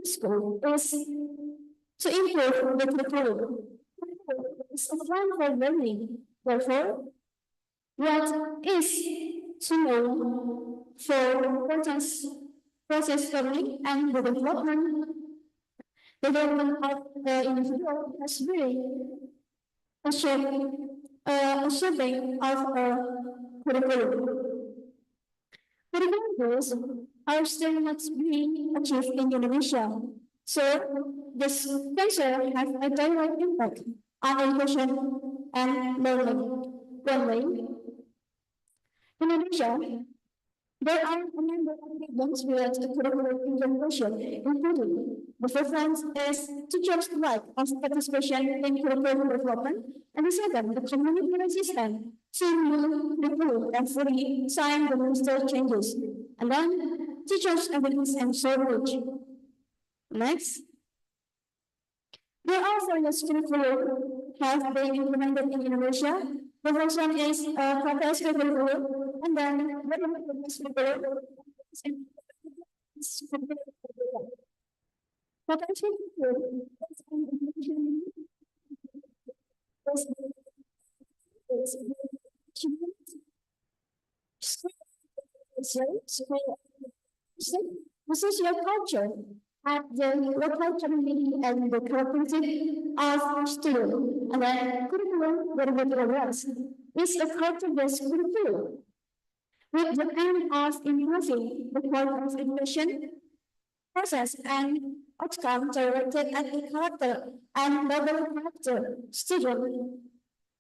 this goal is to improve the curriculum. It's a plan for learning. Therefore, what is to know for process learning and the development of the individual has been a shaping of a curriculum. Curriculum goals are still not being achieved in Indonesia, so this pressure has a direct impact on education and learning. One way, in Indonesia, there are a number of problems related to curriculum implementation, including the first one is teachers' lack of participation in curriculum development, and the second, the community resistance to review and fully sign the minister changes, and then teachers' abilities and shortage. Next, there are various curriculum have been implemented in Indonesia. The first one is Practice curriculum, and then curriculum. The social culture at the local community and the cooperative of students, and then curriculum progress is a part of this curriculum with the aim of improving the quality of education process and outcome directed at the character and level character student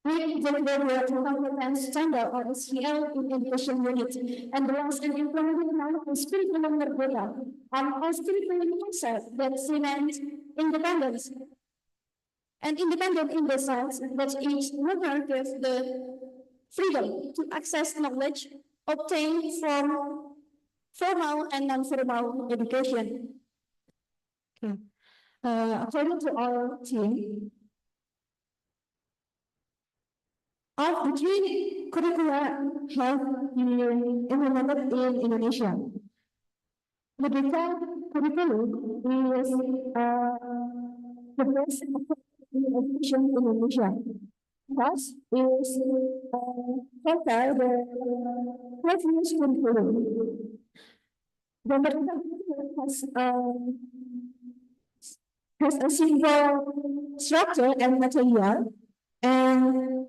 with the graduate competence standard or SEL in education unit and was an implemented now is curriculum berbeda and as curriculum concept that cements independence and independent in the sense that each learner gives the freedom to access knowledge obtained from formal and non-formal education. Okay. According to our team, of the three curricula have been implemented in Indonesia. The curriculum is the best education in Indonesia. Thus, is compare the previous curriculum. The has a simple structure and material, and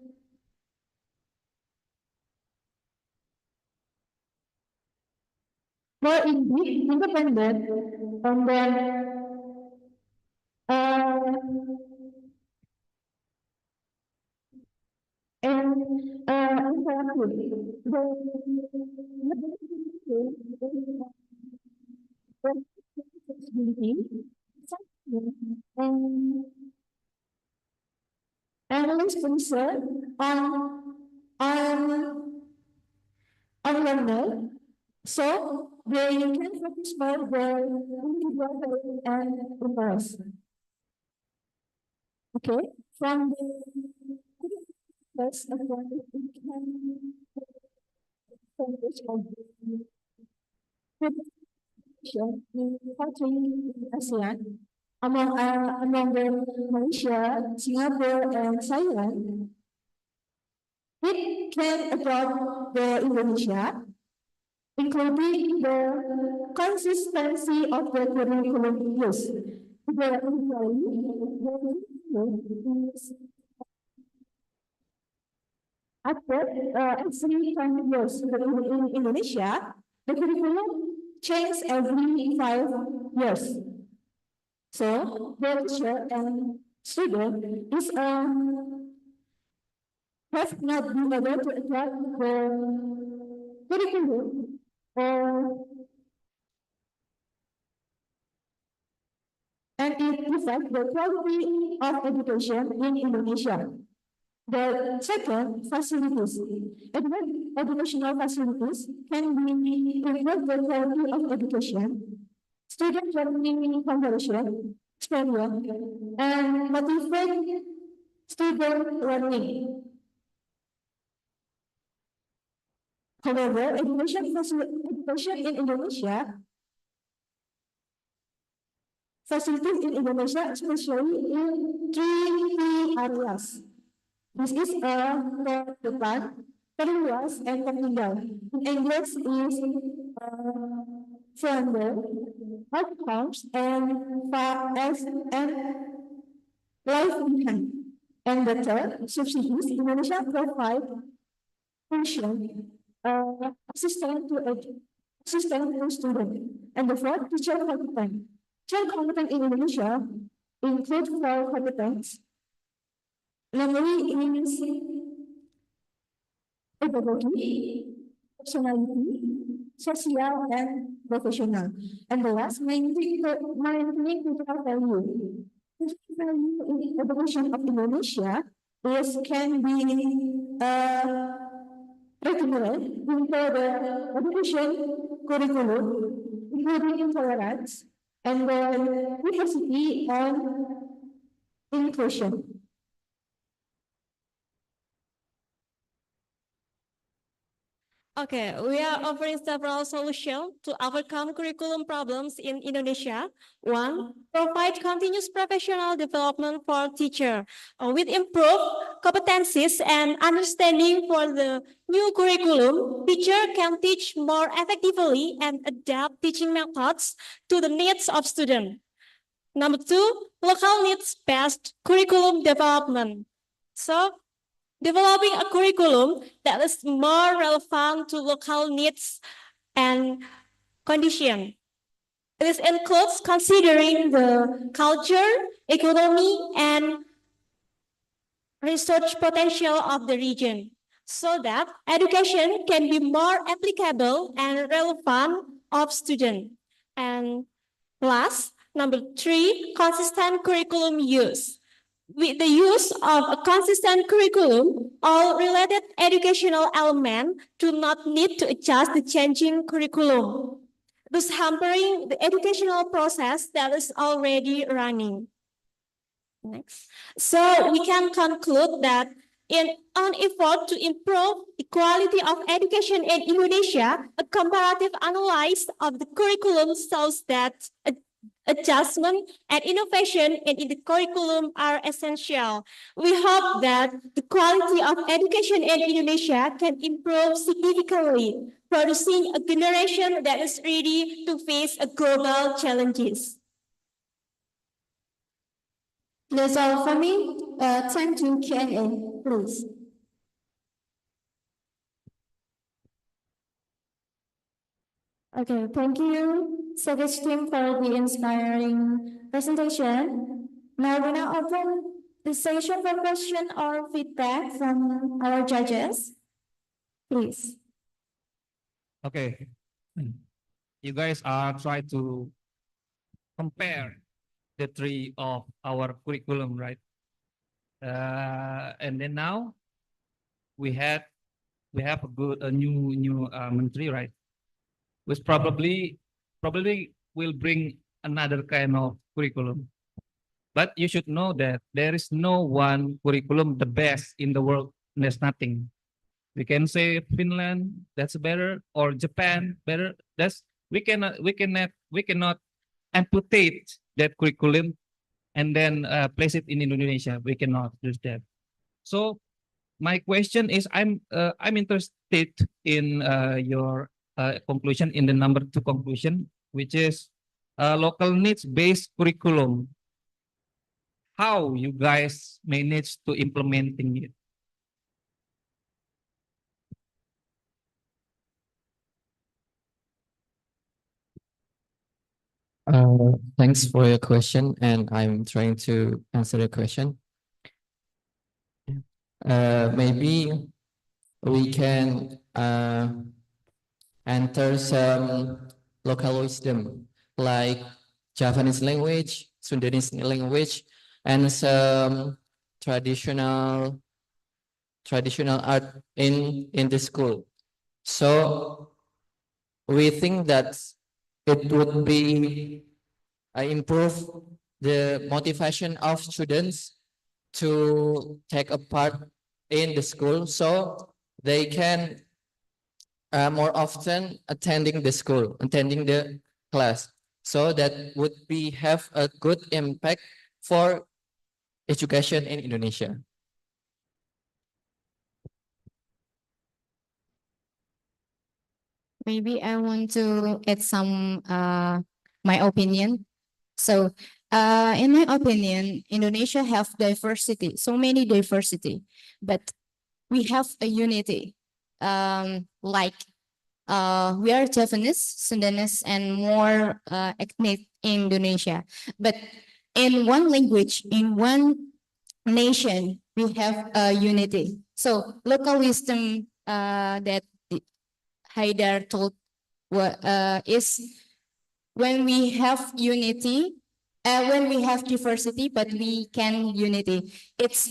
more independent, and then analyst research on on learner, so they can focus more their individual and interest. Okay, from the first we can focus on in country in ASEAN among them Malaysia, Singapore, and Thailand. It can adopt the Indonesia, including the consistency of the curriculum use. The after actually 10 years in Indonesia, the curriculum changes every 5 years. So the teacher and student is have not been able to adapt the curriculum and it affects the quality of education in Indonesia. The second, facilities. Educational facilities can be improve the quality of education, student learning conversion, experience, and motivate student learning. However, education in Indonesia, facilities in Indonesia, especially in 3 key areas. This is depan, terluas, and tertinggal. In English is founder, outcomes, and far as and life behind. And the third, subsidies. Indonesia provide function, assistant to student. And the fourth, teacher competence. Teacher competence in Indonesia include 4 competence. Namely, is pedagogy, personality, social, and professional. And the last, maintaining cultural value. Cultural value in education of Indonesia can be recognized into the education curriculum, including tolerance, and then diversity and inclusion. Okay, we are offering several solutions to overcome curriculum problems in Indonesia. One, provide continuous professional development for teacher with improved competencies and understanding for the new curriculum. Teacher can teach more effectively and adapt teaching methods to the needs of students. Number two, local needs-based curriculum development. So, developing a curriculum that is more relevant to local needs and condition. This includes considering the culture, economy, and research potential of the region so that education can be more applicable and relevant of students. And last, number three, consistent curriculum use. With the use of a consistent curriculum, all related educational elements do not need to adjust the changing curriculum, thus hampering the educational process that is already running. Next. So we can conclude that in an effort to improve the quality of education in Indonesia, a comparative analysis of the curriculum shows that adjustment and innovation in the curriculum are essential. We hope that the quality of education in Indonesia can improve significantly, producing a generation that is ready to face global challenges. That's all for me. Time to Q&A, please. Okay, thank you, Savage team, for the inspiring presentation. Now we now open the session for question or feedback from our judges. Please. Okay. You guys are trying to compare the three of our curriculum, right? And then now we have a new menteri, right? Which probably will bring another kind of curriculum. But you should know that there is no one curriculum the best in the world. There's nothing. We can say Finland, that's better, or Japan better. We cannot amputate that curriculum and then place it in Indonesia. We cannot do that. So my question is, I'm interested in your conclusion in the number 2 conclusion, which is local needs based curriculum. How you guys manage to implementing it? Thanks for your question, and I'm trying to answer the question. Maybe we can enter some local wisdom like Javanese language, Sundanese language, and some traditional art in the school. So we think that it would be improve the motivation of students to take a part in the school, so they can more often attending the class. So that would be have a good impact for education in Indonesia. Maybe I want to add some my opinion. So in my opinion, Indonesia have diversity, so many diversity, but we have a unity. Like we are Javanese, Sundanese, and more ethnic in Indonesia. But in one language, in one nation, we have a unity. So local wisdom that Haidar told is when we have unity, when we have diversity, but we can unity. It's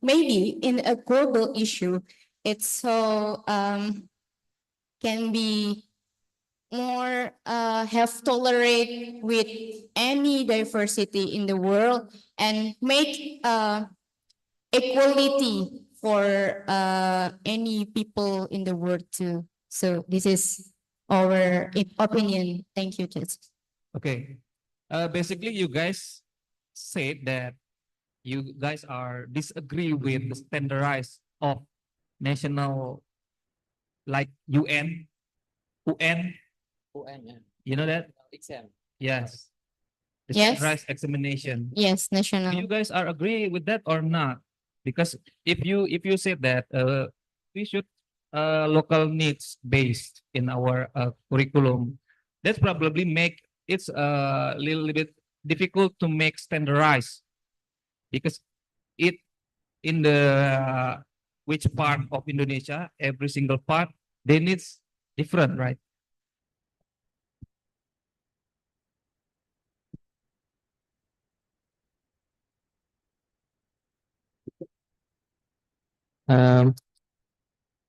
maybe in a global issue, it's so can be more have tolerate with any diversity in the world and make equality for any people in the world too. So this is our opinion. Thank you, Judge. Okay. Basically, you guys said that you guys are disagree with the standardized of national, like UN. You know that? Exam. Yes. The Yes. standardized examination. Yes, Do national. you guys are agree with that or not? Because if you said that we should local needs based in our curriculum, that's probably make it's a little bit difficult to make standardized because it in the which part of Indonesia, every single part, they needs different, right?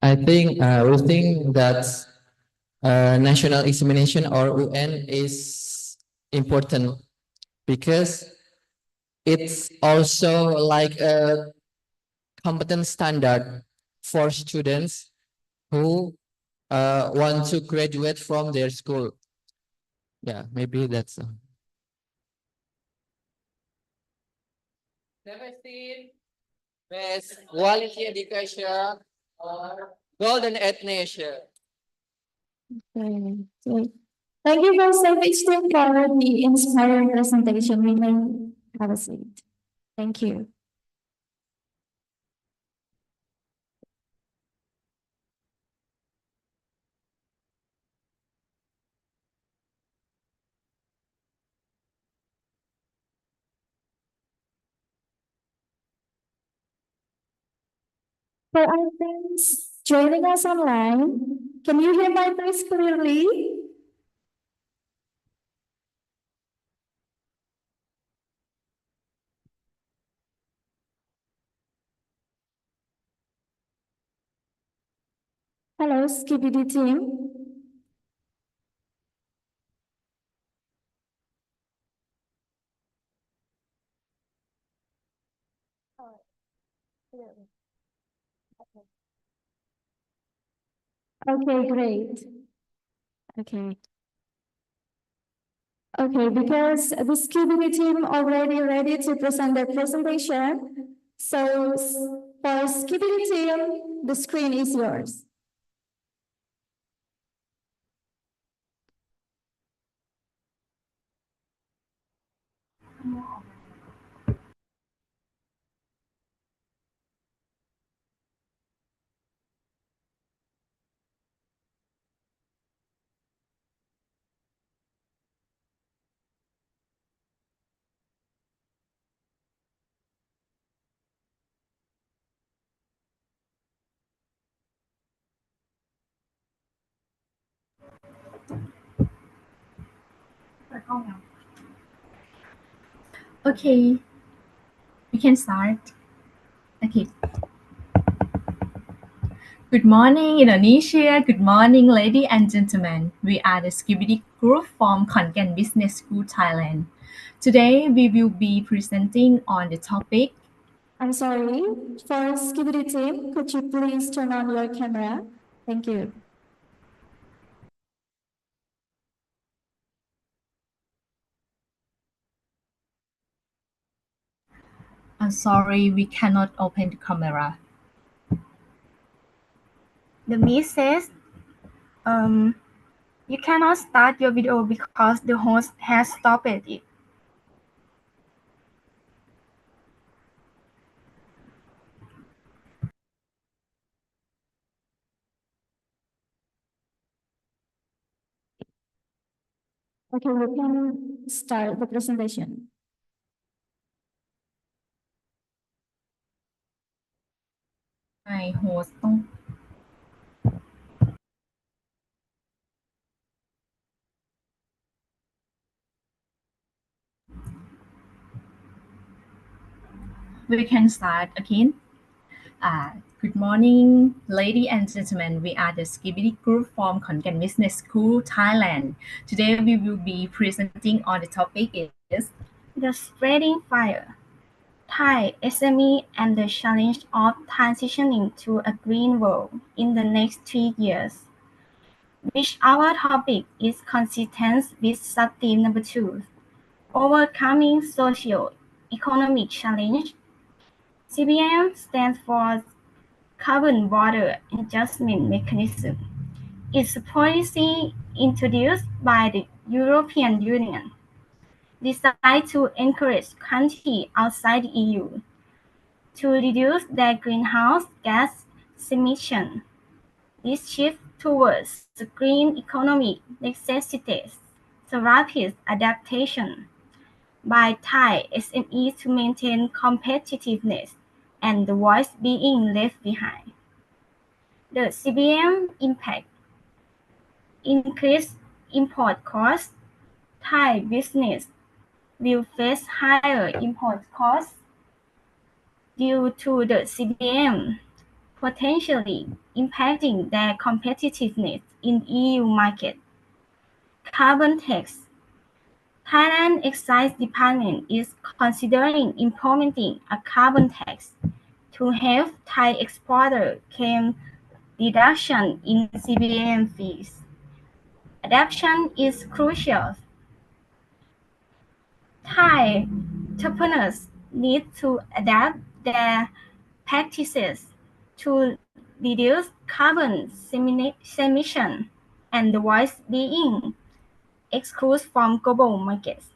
I think we think that national examination or UN is important because it's also like a competence standard for students who want to graduate from their school. Yeah, maybe that's. 17 best quality education or golden age nation. Thank you for Savage team for the inspiring presentation. We may have a seat. Thank you. For our friends joining us online, can you hear my voice clearly? Hello, Skibidi team. Okay, great. Okay. Okay, because the Skibidi team already ready to present their presentation. So for Skibidi team, the screen is yours. Okay, we can start. Okay. Good morning, Indonesia. Good morning, ladies and gentlemen. We are the Skibidi Group from Khon Business School, Thailand. Today, we will be presenting on the topic. I'm sorry, for Skibidi team, could you please turn on your camera? Thank you. I'm sorry, we cannot open the camera. The miss says, you cannot start your video because the host has stopped it. Okay, we can start the presentation. My host ต้อง We can start again. Good morning, ladies and gentlemen. We are the Skibidi Group from Khon Business School, Thailand. Today, we will be presenting on the topic is the spreading fire, Thai SME and the challenge of transitioning to a green world in the next 3 years, which our topic is consistent with sub-theme number 2, overcoming socio-economic challenge. CBM stands for Carbon Border Adjustment Mechanism. It's a policy introduced by the European Union, designed to encourage countries outside the EU to reduce their greenhouse gas emissions. This shift towards the green economy necessitates the rapid adaptation by Thai SMEs to maintain competitiveness and avoid being left behind. The CBM impact increased import costs. Thai business will face higher import costs due to the CBM, potentially impacting their competitiveness in EU market. Carbon tax. Thailand Excise Department is considering implementing a carbon tax to help Thai exporters claim reduction in CBM fees. Adaptation is crucial. Thai entrepreneurs need to adapt their practices to reduce carbon emissions and avoid being excluded from global markets.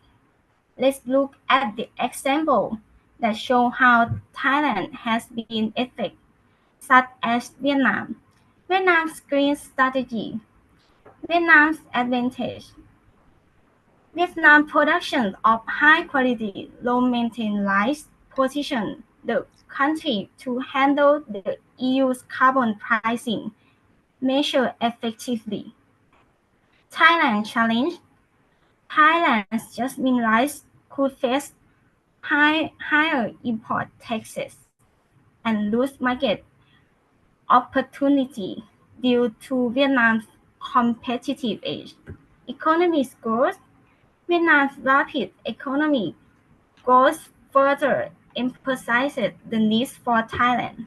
Let's look at the example that show how Thailand has been effective, such as Vietnam. Vietnam's green strategy. Vietnam's advantage. Vietnam production of high quality, low maintenance rice position the country to handle the EU's carbon pricing measure effectively. Thailand challenge. Thailand's jasmine rice could face higher import taxes and lose market opportunity due to Vietnam's competitive edge. Economic growth. Vietnam's rapid economic growth further emphasizes the need for Thailand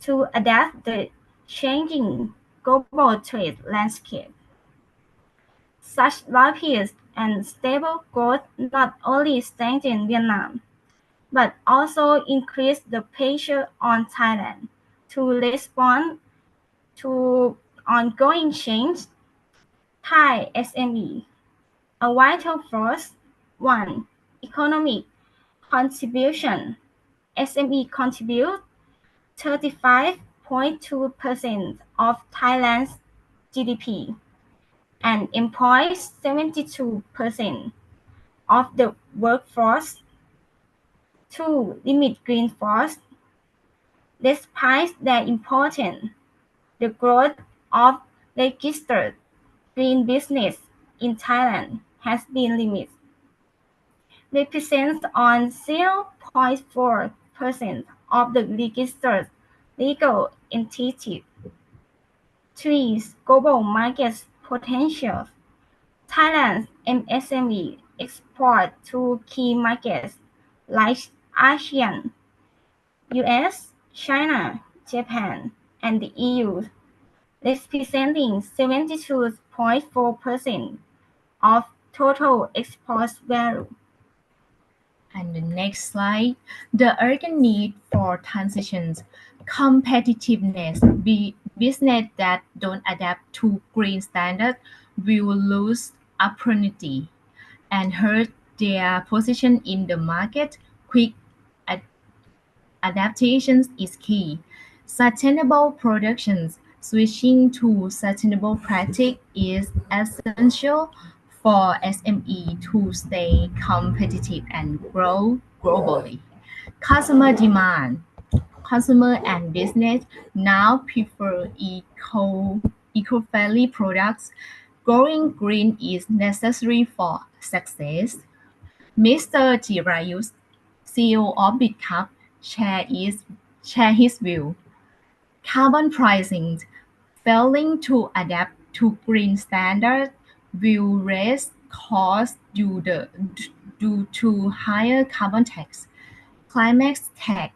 to adapt the changing global trade landscape. Such rapid and stable growth not only strengthen Vietnam, but also increase the pressure on Thailand to respond to ongoing change. Thai SME, a vital force. 1. Economic contribution. SME contribute 35.2% of Thailand's GDP and employs 72% of the workforce. 2. Limit green force. Despite their importance, the growth of registered green business in Thailand has been limited, represents on 0.4% of the registered legal entities. 3. Global market potential. Thailand's MSME export to key markets like ASEAN, US, China, Japan, and the EU, representing 72.4% of total export value. And the next slide, the urgent need for transitions, competitiveness, business that don't adapt to green standards will lose opportunity and hurt their position in the market. Quick adaptations is key. Sustainable productions, switching to sustainable practice is essential for SME to stay competitive and grow globally. Customer demand. Consumer and business now prefer eco-friendly products. Going green is necessary for success. Mr. Jirayus, CEO of BitCup, share his view. Carbon pricing, failing to adapt to green standards will raise costs due to higher carbon tax. Climate tech,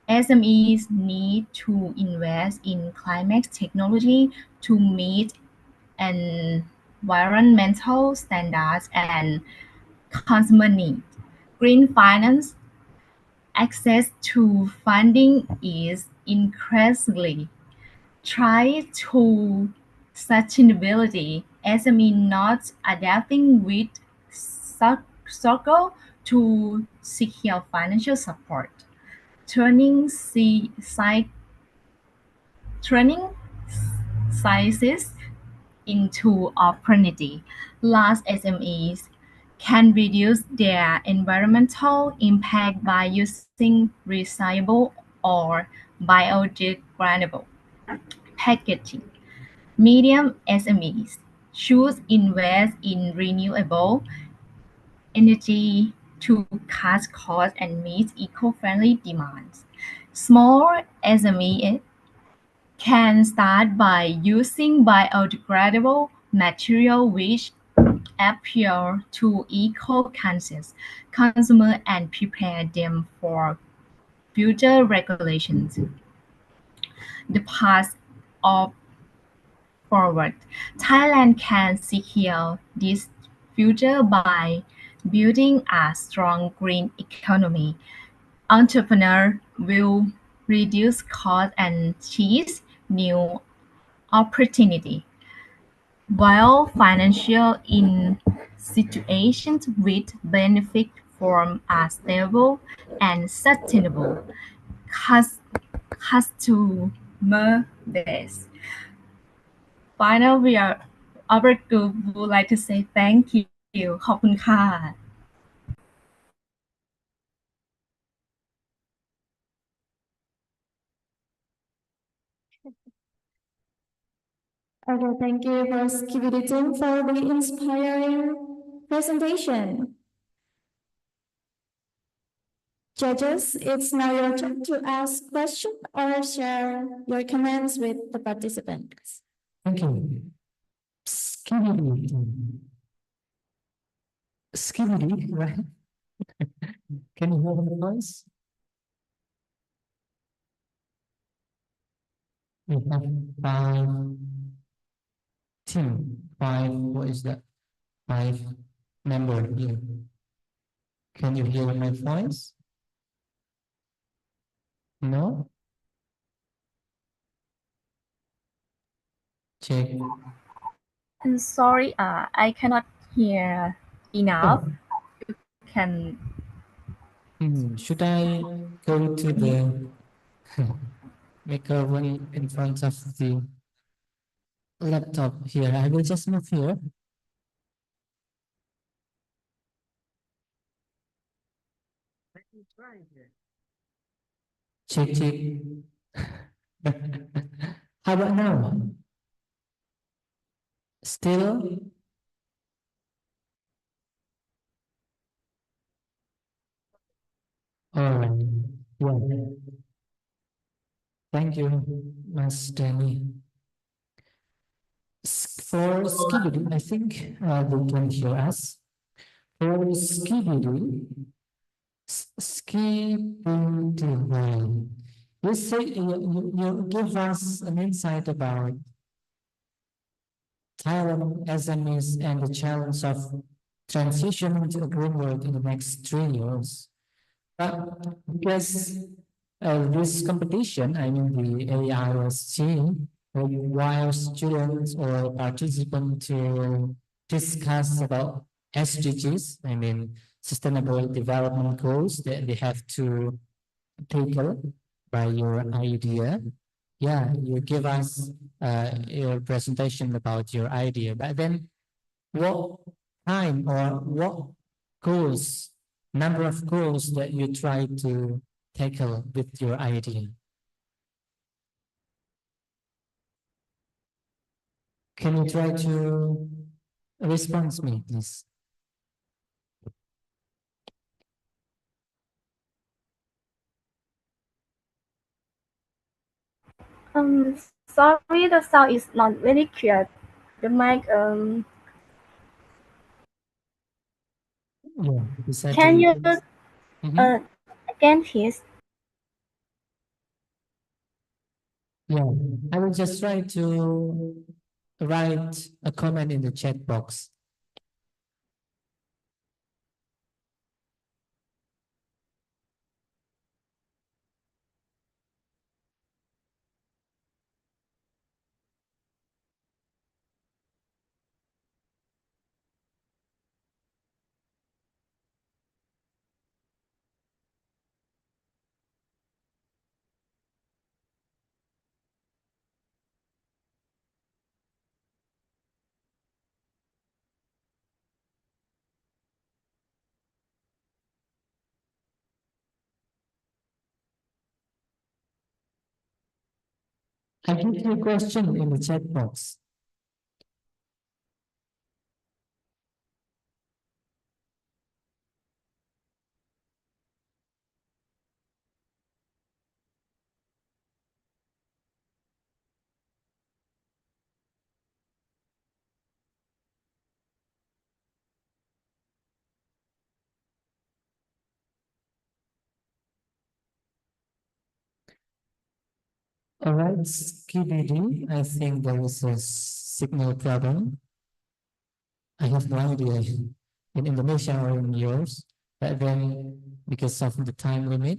SMEs need to invest in climate technology to meet environmental standards and consumer needs. Green finance, access to funding is increasingly tied to sustainability. SME not adapting with struggle to secure financial support, turning sizes into opportunity. Large SMEs can reduce their environmental impact by using recyclable or biodegradable packaging. Medium SMEs should invest in renewable energy to cut costs and meet eco-friendly demands. Small SMEs can start by using biodegradable material which appeal to eco-conscious consumers and prepare them for future regulations. The path of forward. Thailand can secure this future by building a strong green economy. Entrepreneurs will reduce costs and seize new opportunity, while financial institutions will benefit form a stable and sustainable customer base. Finally, our group would like to say thank you. ขอบคุณค่ะ Okay, thank you for Skibidi team for the inspiring presentation. Judges, it's now your turn to ask questions or share your comments with the participants. Thank you. Skibidi. Skibidi, right? Can you hear my voice? We have what is that? 5 member here. Can you hear my voice? No? Check. I'm sorry, I cannot hear enough. You can Should I go to the microphone in front of the laptop here? I will just move here. Check, check. How about now? Still? All right. Yeah. Thank you, Mas Danny. For Skibidi, I think they can hear us. For Skibidi, Skibidi, you say you give us an insight about Thailand SMEs and the challenge of transitioning to a green world in the next 3 years. But because this competition, I mean the AISC, requires students or participants to discuss about SDGs, I mean Sustainable Development Goals that they have to tackle by your idea. Yeah, you give us your presentation about your idea, but then what time or what goals, number of goals that you try to tackle with your idea? Can you try to respond to me, please? Sorry, the sound is not very clear. The mic, Yeah, besides can you again, please? Yeah, I will just try to write a comment in the chat box. I give you a question in the chat box. All right, Skibidi, I think there is a signal problem. I have no idea in Indonesia or in yours, but then because of the time limit,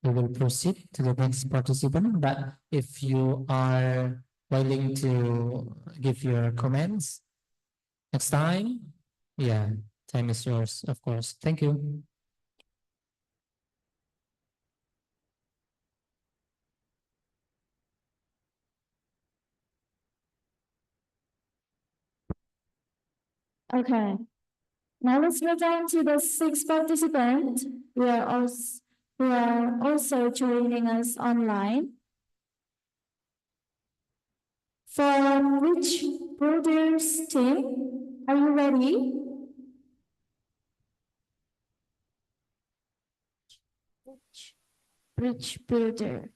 we will proceed to the next participant. But if you are willing to give your comments next time, yeah, time is yours, of course. Thank you. Okay. Now let's move on to the sixth participant who are also joining us online. For Rich Brothers team, are you ready? Rich Builder.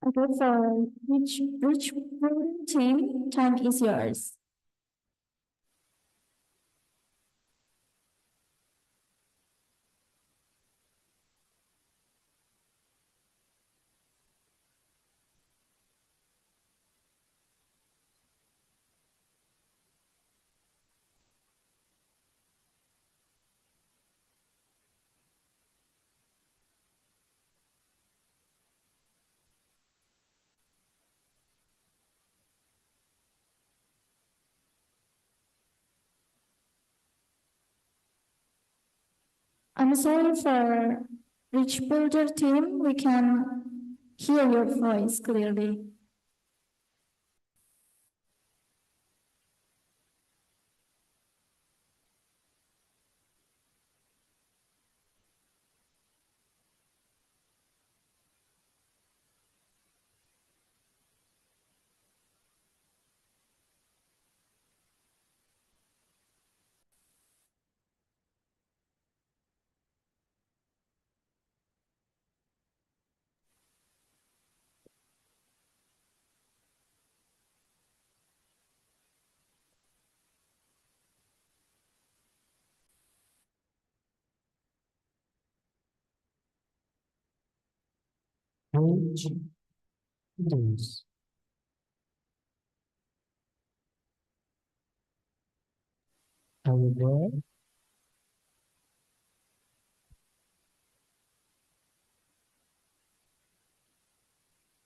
Okay, for Rich Brothers team, time is yours. I'm sorry for Rich Builder team, we can hear your voice clearly. Rich Builders. Are you there?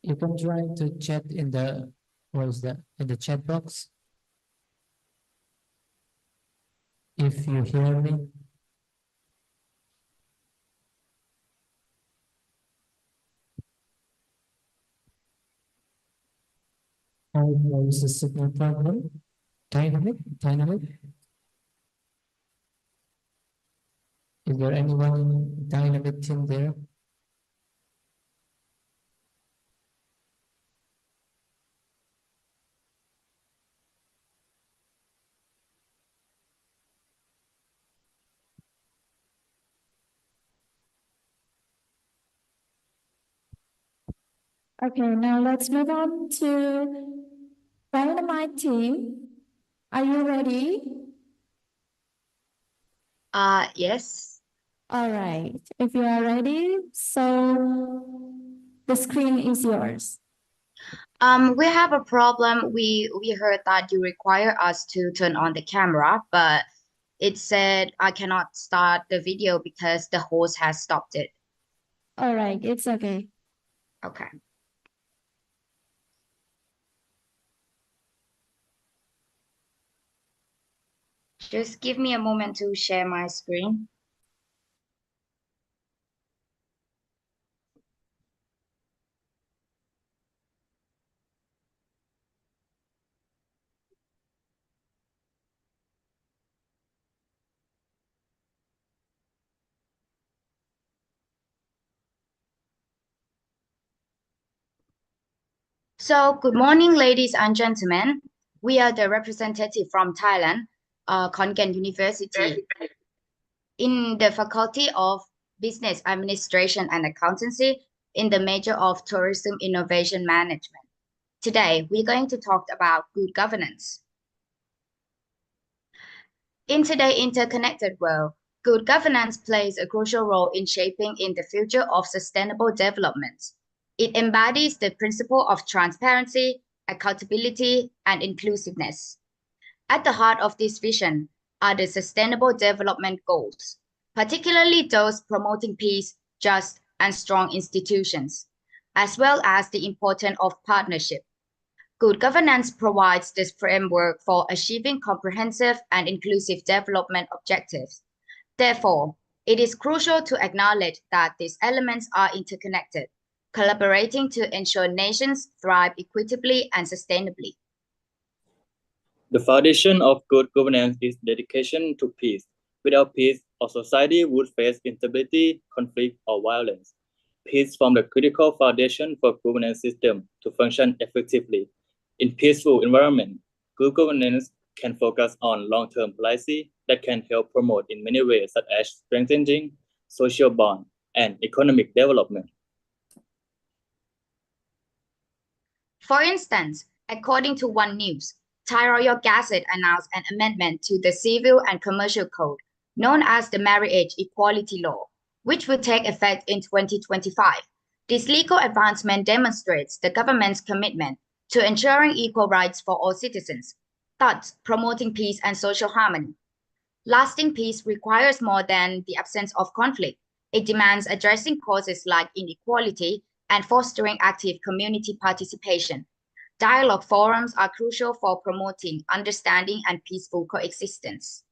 You can try to chat in the, what is that, in the chat box. If you hear me. Or there is a signal problem. Dynamic. Is there anyone dynamic team there? Okay, now let's move on to Dynamite team. Are you ready? Yes. All right, if you are ready, so the screen is yours. We have a problem. We heard that you require us to turn on the camera, but it said I cannot start the video because the host has stopped it. All right, it's okay. Okay. Just give me a moment to share my screen. So, good morning, ladies and gentlemen. We are the representative from Thailand, Khon Kaen University, in the Faculty of Business Administration and Accountancy in the major of Tourism Innovation Management. Today, we're going to talk about good governance. In today's interconnected world, good governance plays a crucial role in shaping in the future of sustainable development. It embodies the principle of transparency, accountability, and inclusiveness. At the heart of this vision are the Sustainable Development Goals, particularly those promoting peace, just, and strong institutions, as well as the importance of partnership. Good governance provides this framework for achieving comprehensive and inclusive development objectives. Therefore, it is crucial to acknowledge that these elements are interconnected, collaborating to ensure nations thrive equitably and sustainably. The foundation of good governance is dedication to peace. Without peace, our society would face instability, conflict, or violence. Peace forms the critical foundation for governance system to function effectively. In peaceful environment, good governance can focus on long-term policy that can help promote in many ways, such as strengthening social bond and economic development. For instance, according to One News, Thai Royal Gazette announced an amendment to the Civil and Commercial Code, known as the Marriage Equality Law, which will take effect in 2025. This legal advancement demonstrates the government's commitment to ensuring equal rights for all citizens, thus promoting peace and social harmony. Lasting peace requires more than the absence of conflict. It demands addressing causes like inequality and fostering active community participation. Dialogue forums are crucial for promoting understanding and peaceful coexistence.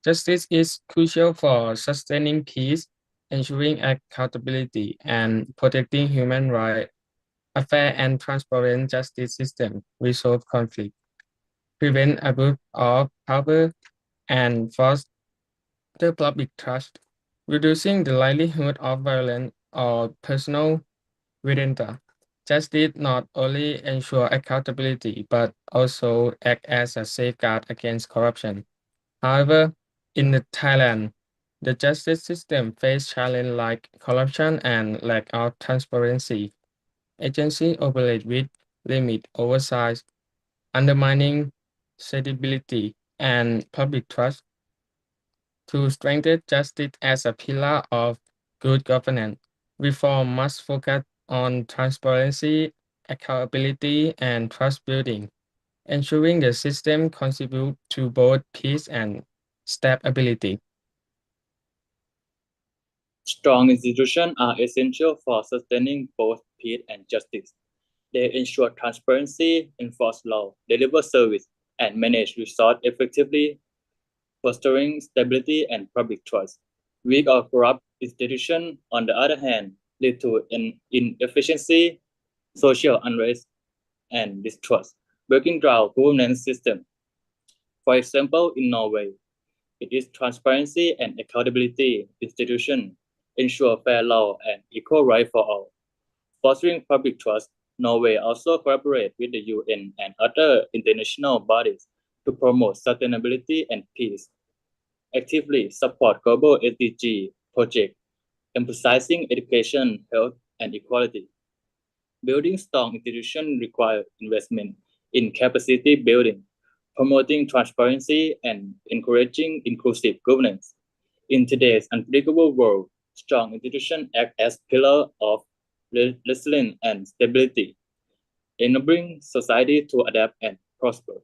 Justice is crucial for sustaining peace, ensuring accountability, and protecting human rights. A fair and transparent justice system resolve conflict, prevent abuse of power, and foster public trust, reducing the likelihood of violence or personal vendetta. Justice not only ensure accountability but also act as a safeguard against corruption. However, in Thailand, the justice system faces challenges like corruption and lack of transparency. Agencies operate with limited oversight, undermining credibility and public trust. To strengthen justice as a pillar of good governance, reform must focus on transparency, accountability, and trust building, ensuring the system contributes to both peace and stability. Strong institutions are essential for sustaining both peace and justice. They ensure transparency, enforce law, deliver service, and manage resources effectively, fostering stability and public trust. Weak or corrupt institutions, on the other hand, lead to inefficiency, social unrest, and distrust, breaking down governance system. For example, in Norway, it is transparency and accountability institution ensure fair law and equal rights for all. Fostering public trust, Norway also collaborates with the UN and other international bodies to promote sustainability and peace. Actively support global SDG projects, emphasizing education, health, and equality. Building strong institutions requires investment in capacity building, promoting transparency, and encouraging inclusive governance. In today's unpredictable world, strong institutions act as pillars of resilience and stability, enabling society to adapt and prosper.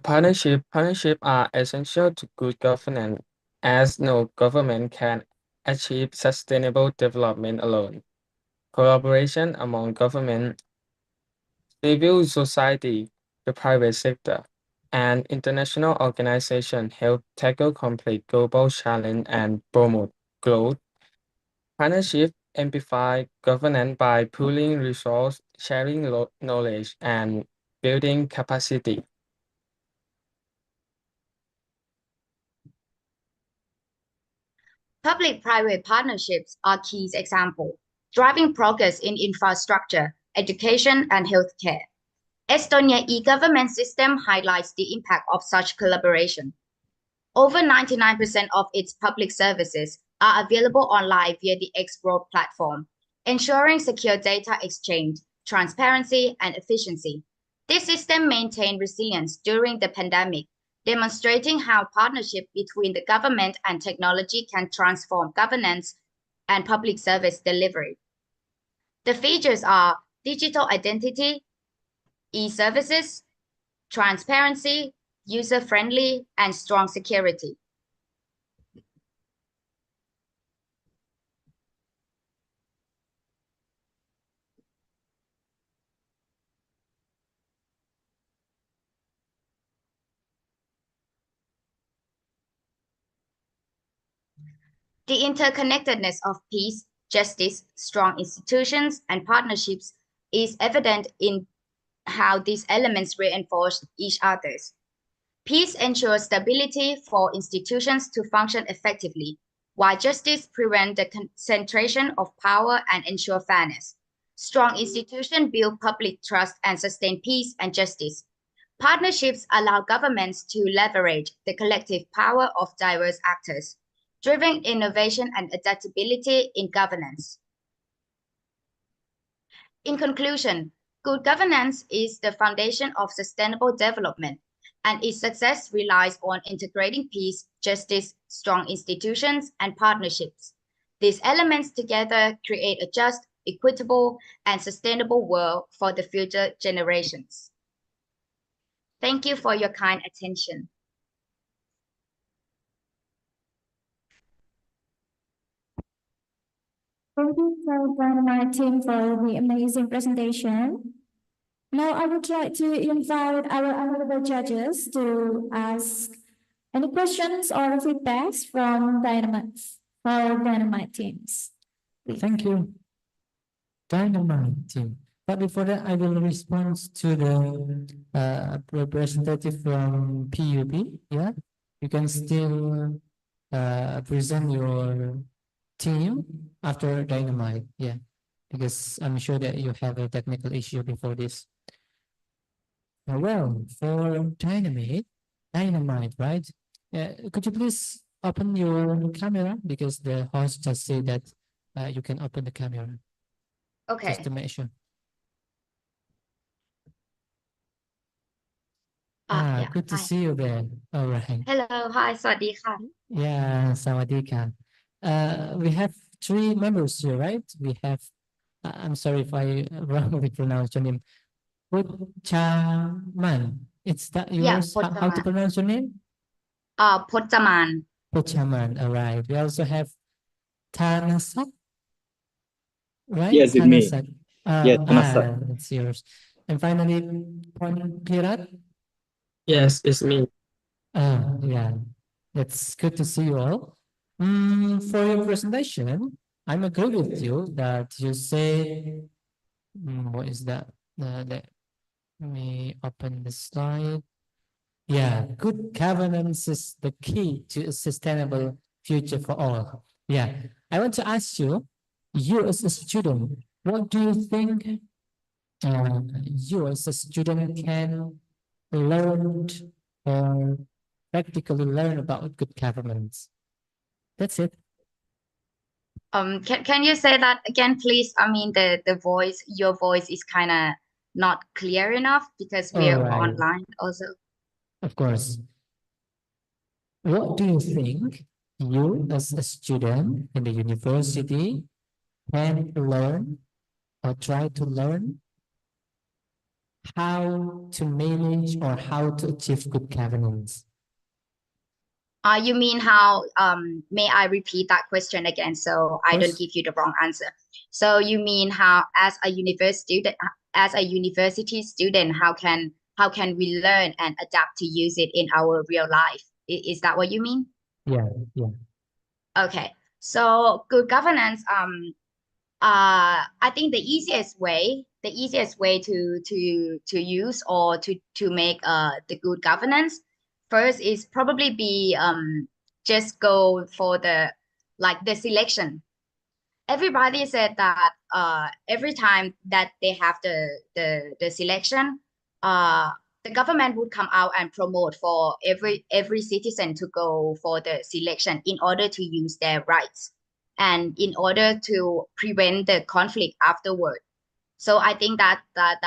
Partnership are essential to good governance, as no government can achieve sustainable development alone. Collaboration among government, civil society, the private sector, and international organizations help tackle complex global challenges and promote growth. Partnership amplify governance by pooling resources, sharing knowledge, and building capacity. Public-private partnerships are key example, driving progress in infrastructure, education, and healthcare. Estonia e-government system highlights the impact of such collaboration. Over 99% of its public services are available online via the X-Road platform, ensuring secure data exchange, transparency, and efficiency. This system maintained resilience during the pandemic, demonstrating how partnership between the government and technology can transform governance and public service delivery. The features are digital identity, e-services, transparency, user-friendly, and strong security. The interconnectedness of peace, justice, strong institutions, and partnerships is evident in how these elements reinforce each other's. Peace ensures stability for institutions to function effectively, while justice prevents the concentration of power and ensure fairness. Strong institutions build public trust and sustain peace and justice. Partnerships allow governments to leverage the collective power of diverse actors, driving innovation and adaptability in governance. In conclusion, good governance is the foundation of sustainable development, and its success relies on integrating peace, justice, strong institutions, and partnerships. These elements together create a just, equitable, and sustainable world for the future generations. Thank you for your kind attention. Thank you so Dynamite team for the amazing presentation. Now I would like to invite our honorable judges to ask any questions or feedbacks from Dynamite teams. Thank you. Dynamite team. But before that, I will respond to the representative from PUB. Yeah, you can still present your team after Dynamite. Yeah, because I'm sure that you have a technical issue before this. Well, for Dynamite, right? Could you please open your camera, because the host just said that you can open the camera. Okay. Just to make sure. Yeah, good to hi. see you there. All right. Hello, hi, สวัสดีค่ะ Yeah, sawadika. We have 3 members here, right? We have, I'm sorry if I wrongly pronounced your name. Pochaman. It's that yours? How to Pochaman. pronounce your name? พจมาน Pochaman. All right. We also have Tanasak. Right? Yes, it's me. Tanasak. Yes, Tanasak. It's yours. And finally, Ponpirat. Yes, it's me. Yeah. It's good to see you all. For your presentation, I'm agree with you that you say, what is that? Let me open the slide. Yeah, good governance is the key to a sustainable future for all. Yeah, I want to ask you, as a student, what do you think you as a student can learn or practically learn about good governance? That's it. Can you say that again, please? I mean, the voice, your voice is kind of not clear enough because we are Alright. online also. Of course. What do you think you as a student in the university can learn or try to learn how to manage or how to achieve good governance? You mean how, may I repeat that question again so I don't course. give you the wrong answer? So you mean how, as a university student, how can we learn and adapt to use it in our real life? Is that what you mean? Yeah. Okay. So good governance, I think the easiest way to use or to make the good governance first is probably be just go for the like the selection. Everybody said that every time that they have the selection, the government would come out and promote for every citizen to go for the selection in order to use their rights and in order to prevent the conflict afterward. So I think that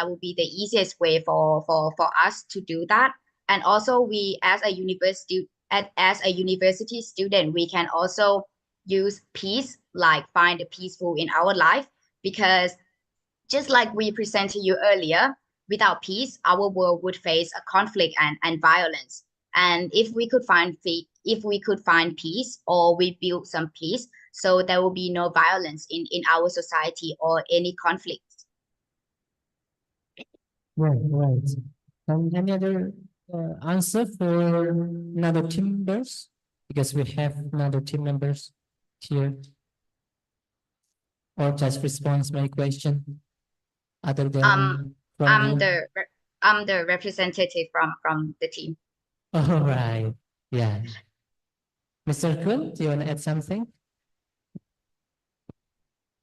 would be the easiest way for us to do that. And also we as a university student, we can also use peace, like find the peaceful in our life, because just like we presented to you earlier, without peace, our world would face a conflict and violence. And if we could find peace, or we build some peace, so there will be no violence in our society or any conflict. Right. Any other answer for another team members? Because we have another team members here. Or just response my question other than from I'm you? I'm the representative from the team. All right. Yeah. Mr. Kun, do you want to add something?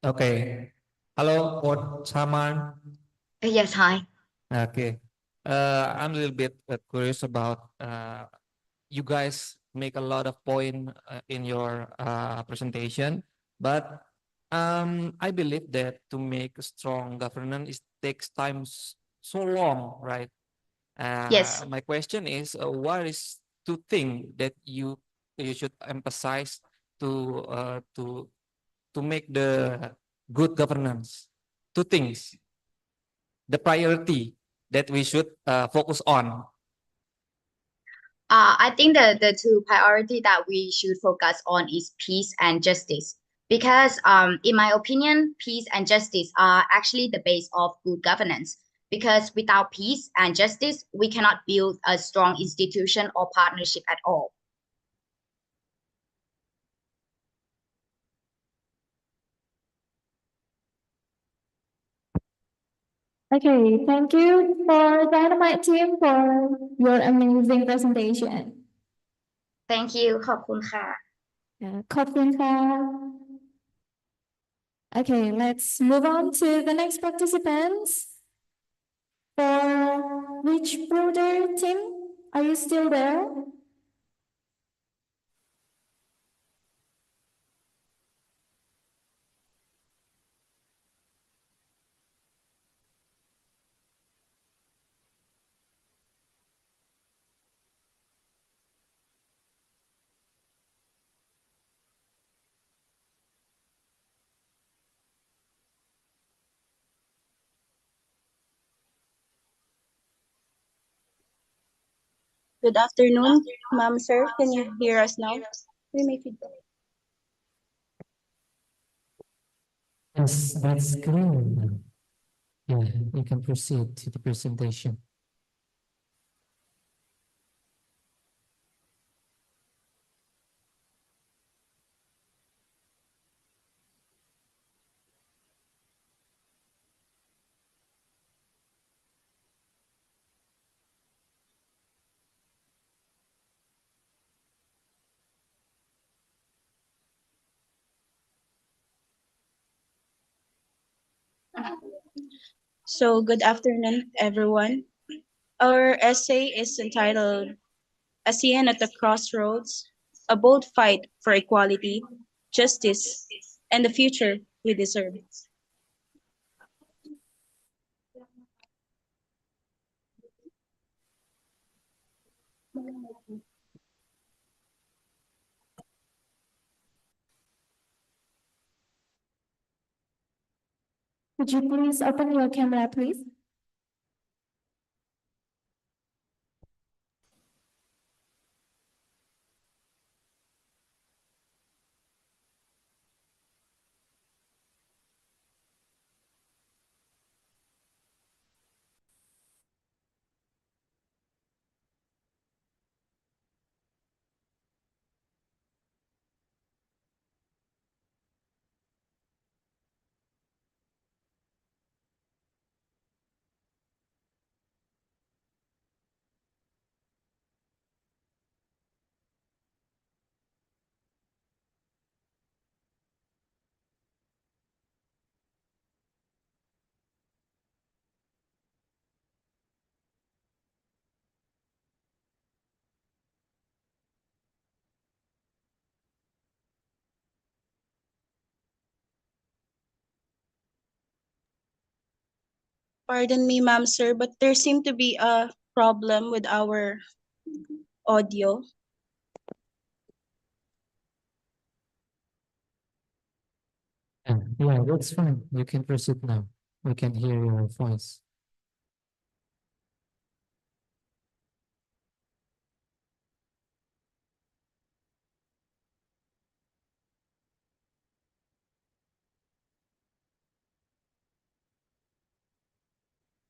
Okay. Hello, Board Chairman. Yes, hi. Okay. I'm a little bit curious about you guys make a lot of point in your presentation, but I believe that to make a strong governance, it takes time so long, right? Yes. My question is, what is two things that you should emphasize to uh, to to make the good governance? Two things, the priority that we should focus on. I think the two priority that we should focus on is peace and justice. Because in my opinion, peace and justice are actually the base of good governance. Because without peace and justice, we cannot build a strong institution or partnership at all. Okay, thank you for Dynamite team for your amazing presentation. Thank you ขอบคุณค่ะ ขอบคุณค่ะ Okay, let's move on to the next participants. For which brother team? Are you still there? Good afternoon, ma'am, sir. Can you hear us now? We may feedback. Yes, that's good. Yeah, you can proceed to the presentation. So, good afternoon, everyone. Our essay is entitled ASEAN at the Crossroads, a bold fight for equality, justice, and the future we deserve. Could you please open your camera, please? Pardon me, ma'am, sir, but there seemed to be a problem with our audio. Yeah, that's fine. You can proceed now. We can hear your voice.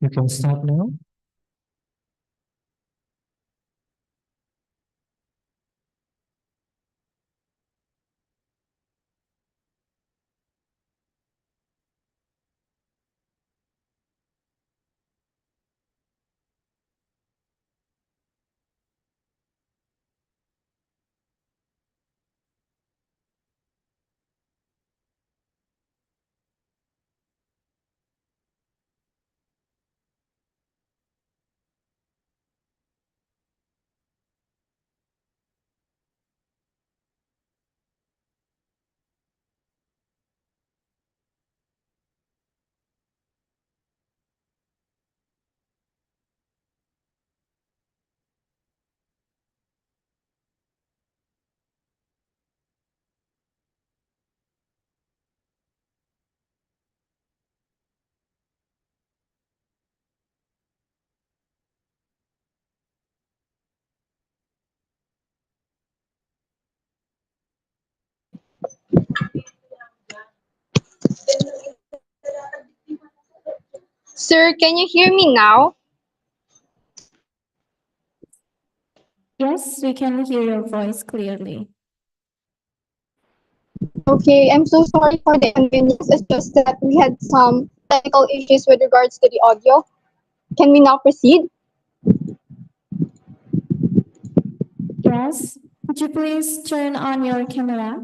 You can start now. Sir, can you hear me now? Yes, we can hear your voice clearly. Okay, I'm so sorry for the inconvenience. It's just that we had some technical issues with regards to the audio. Can we now proceed? Yes, could you please turn on your camera?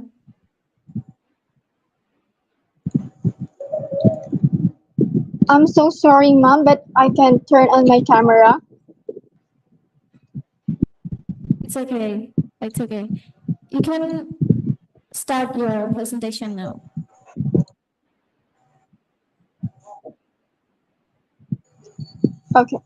I'm so sorry, ma'am, but I can turn on my camera. It's okay. It's okay. You can start your presentation now. Okay.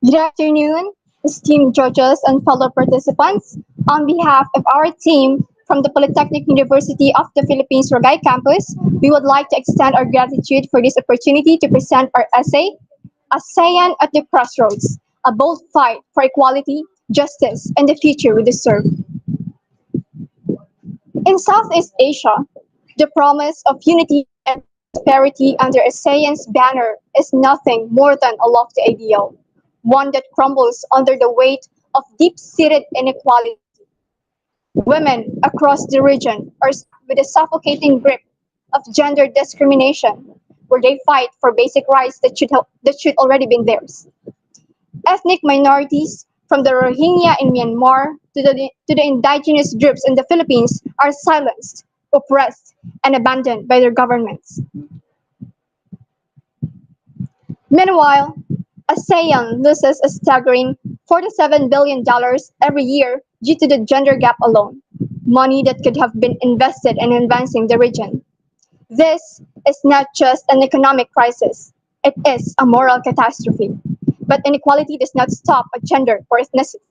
Good afternoon, esteemed judges and fellow participants. On behalf of our team from the Polytechnic University of the Philippines Ragay campus, we would like to extend our gratitude for this opportunity to present our essay, ASEAN at the Crossroads, a bold fight for equality, justice, and the future we deserve. In Southeast Asia, the promise of unity and prosperity under ASEAN's banner is nothing more than a lofty ideal, one that crumbles under the weight of deep-seated inequality. Women across the region are stuck with the suffocating grip of gender discrimination, where they fight for basic rights that should already be theirs. Ethnic minorities, from the Rohingya in Myanmar to the indigenous groups in the Philippines, are silenced, oppressed, and abandoned by their governments. Meanwhile, ASEAN loses a staggering $47 billion every year due to the gender gap alone, money that could have been invested in advancing the region. This is not just an economic crisis, it is a moral catastrophe. But inequality does not stop at gender or ethnicity.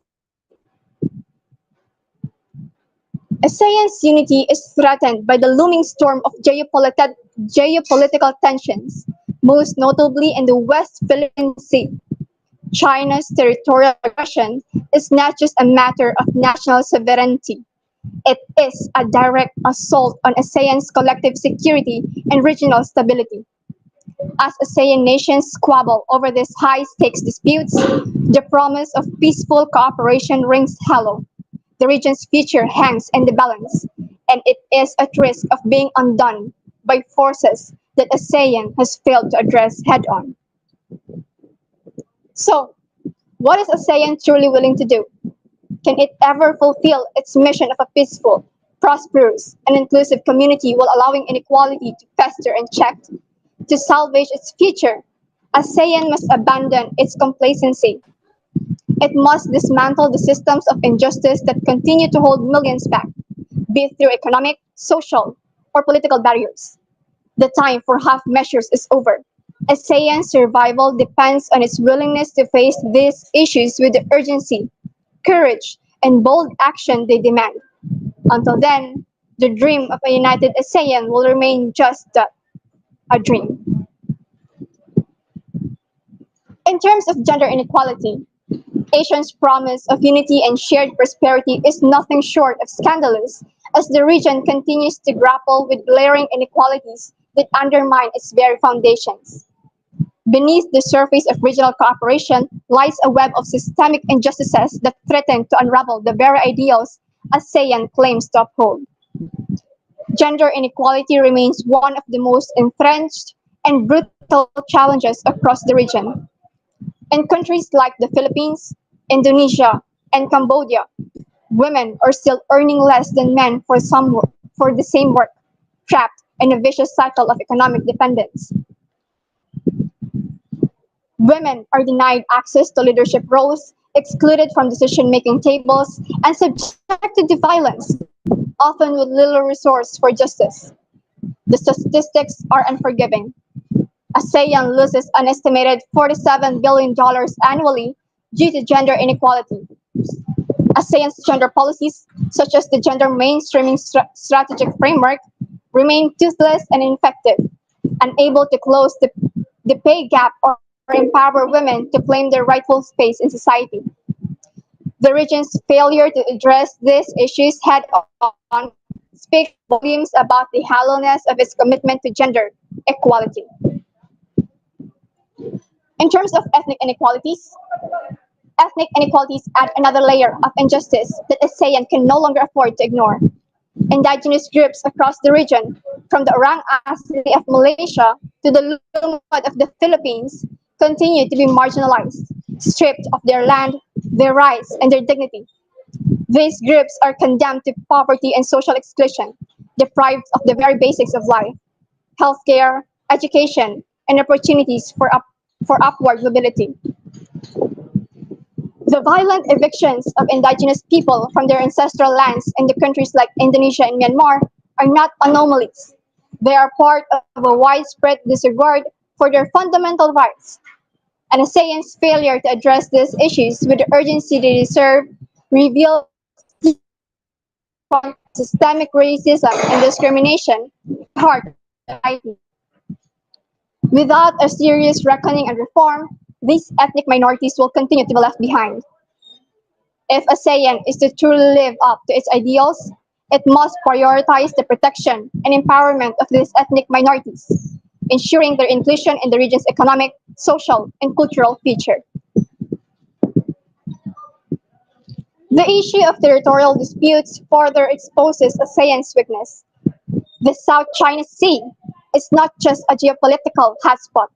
ASEAN's unity is threatened by the looming storm of geopolitical tensions, most notably in the West Philippine Sea. China's territorial aggression is not just a matter of national sovereignty. It is a direct assault on ASEAN's collective security and regional stability. As ASEAN nations squabble over these high-stakes disputes, the promise of peaceful cooperation rings hollow. The region's future hangs in the balance, and it is at risk of being undone by forces that ASEAN has failed to address head-on. So, what is ASEAN truly willing to do? Can it ever fulfill its mission of a peaceful, prosperous, and inclusive community while allowing inequality to fester unchecked? To salvage its future, ASEAN must abandon its complacency. It must dismantle the systems of injustice that continue to hold millions back, be it through economic, social, or political barriers. The time for half measures is over. ASEAN's survival depends on its willingness to face these issues with the urgency, courage, and bold action they demand. Until then, the dream of a united ASEAN will remain just that, a dream. In terms of gender inequality, Asia's promise of unity and shared prosperity is nothing short of scandalous as the region continues to grapple with glaring inequalities that undermine its very foundations. Beneath the surface of regional cooperation lies a web of systemic injustices that threaten to unravel the very ideals ASEAN claims to uphold. Gender inequality remains one of the most entrenched and brutal challenges across the region. In countries like the Philippines, Indonesia, and Cambodia, women are still earning less than men for the same work, trapped in a vicious cycle of economic dependence. Women are denied access to leadership roles, excluded from decision-making tables, and subjected to violence, often with little resource for justice. The statistics are unforgiving. ASEAN loses an estimated $47 billion annually due to gender inequality. ASEAN's gender policies, such as the gender mainstreaming strategic framework, remain toothless and ineffective, unable to close the pay gap or empower women to claim their rightful space in society. The region's failure to address these issues head on speaks volumes about the hollowness of its commitment to gender equality. In terms of ethnic inequalities add another layer of injustice that ASEAN can no longer afford to ignore. Indigenous groups across the region, from the Orang Asli of Malaysia to the Lumad of the Philippines, continue to be marginalized, stripped of their land, their rights, and their dignity. These groups are condemned to poverty and social exclusion, deprived of the very basics of life, healthcare, education, and opportunities for upward mobility. The violent evictions of indigenous people from their ancestral lands in the countries like Indonesia and Myanmar are not anomalies. They are part of a widespread disregard for their fundamental rights. And ASEAN's failure to address these issues with the urgency they deserve reveals systemic racism and discrimination at the heart of society. Without a serious reckoning and reform, these ethnic minorities will continue to be left behind. If ASEAN is to truly live up to its ideals, it must prioritize the protection and empowerment of these ethnic minorities, ensuring their inclusion in the region's economic, social, and cultural future. The issue of territorial disputes further exposes ASEAN's weakness. The South China Sea is not just a geopolitical hotspot,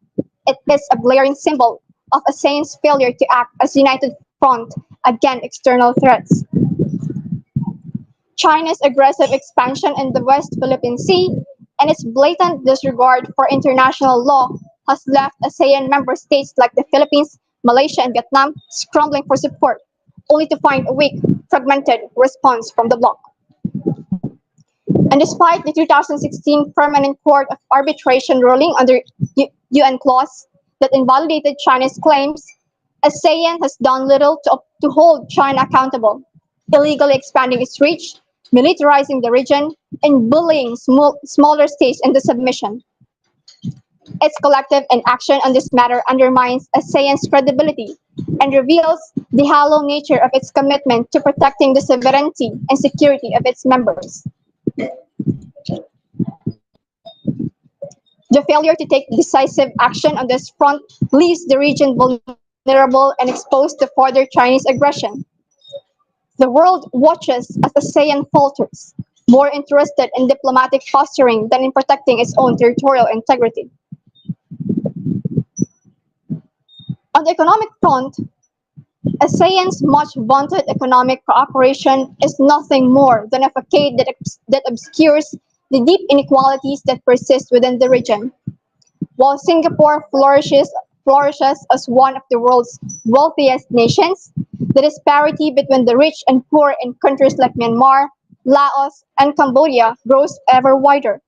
it is a glaring symbol of ASEAN's failure to act as a united front against external threats. China's aggressive expansion in the West Philippine Sea and its blatant disregard for international law has left ASEAN member states like the Philippines, Malaysia, and Vietnam scrambling for support, only to find a weak, fragmented response from the bloc. And despite the 2016 Permanent Court of Arbitration ruling under UN clause that invalidated China's claims, ASEAN has done little to hold China accountable, illegally expanding its reach, militarizing the region, and bullying smaller states into submission. Its collective inaction on this matter undermines ASEAN's credibility and reveals the hollow nature of its commitment to protecting the sovereignty and security of its members. The failure to take decisive action on this front leaves the region vulnerable and exposed to further Chinese aggression. The world watches as ASEAN falters, more interested in diplomatic posturing than in protecting its own territorial integrity. On the economic front, ASEAN's much vaunted economic cooperation is nothing more than a facade that obscures the deep inequalities that persist within the region. While Singapore flourishes as one of the world's wealthiest nations, the disparity between the rich and poor in countries like Myanmar, Laos, and Cambodia grows ever wider.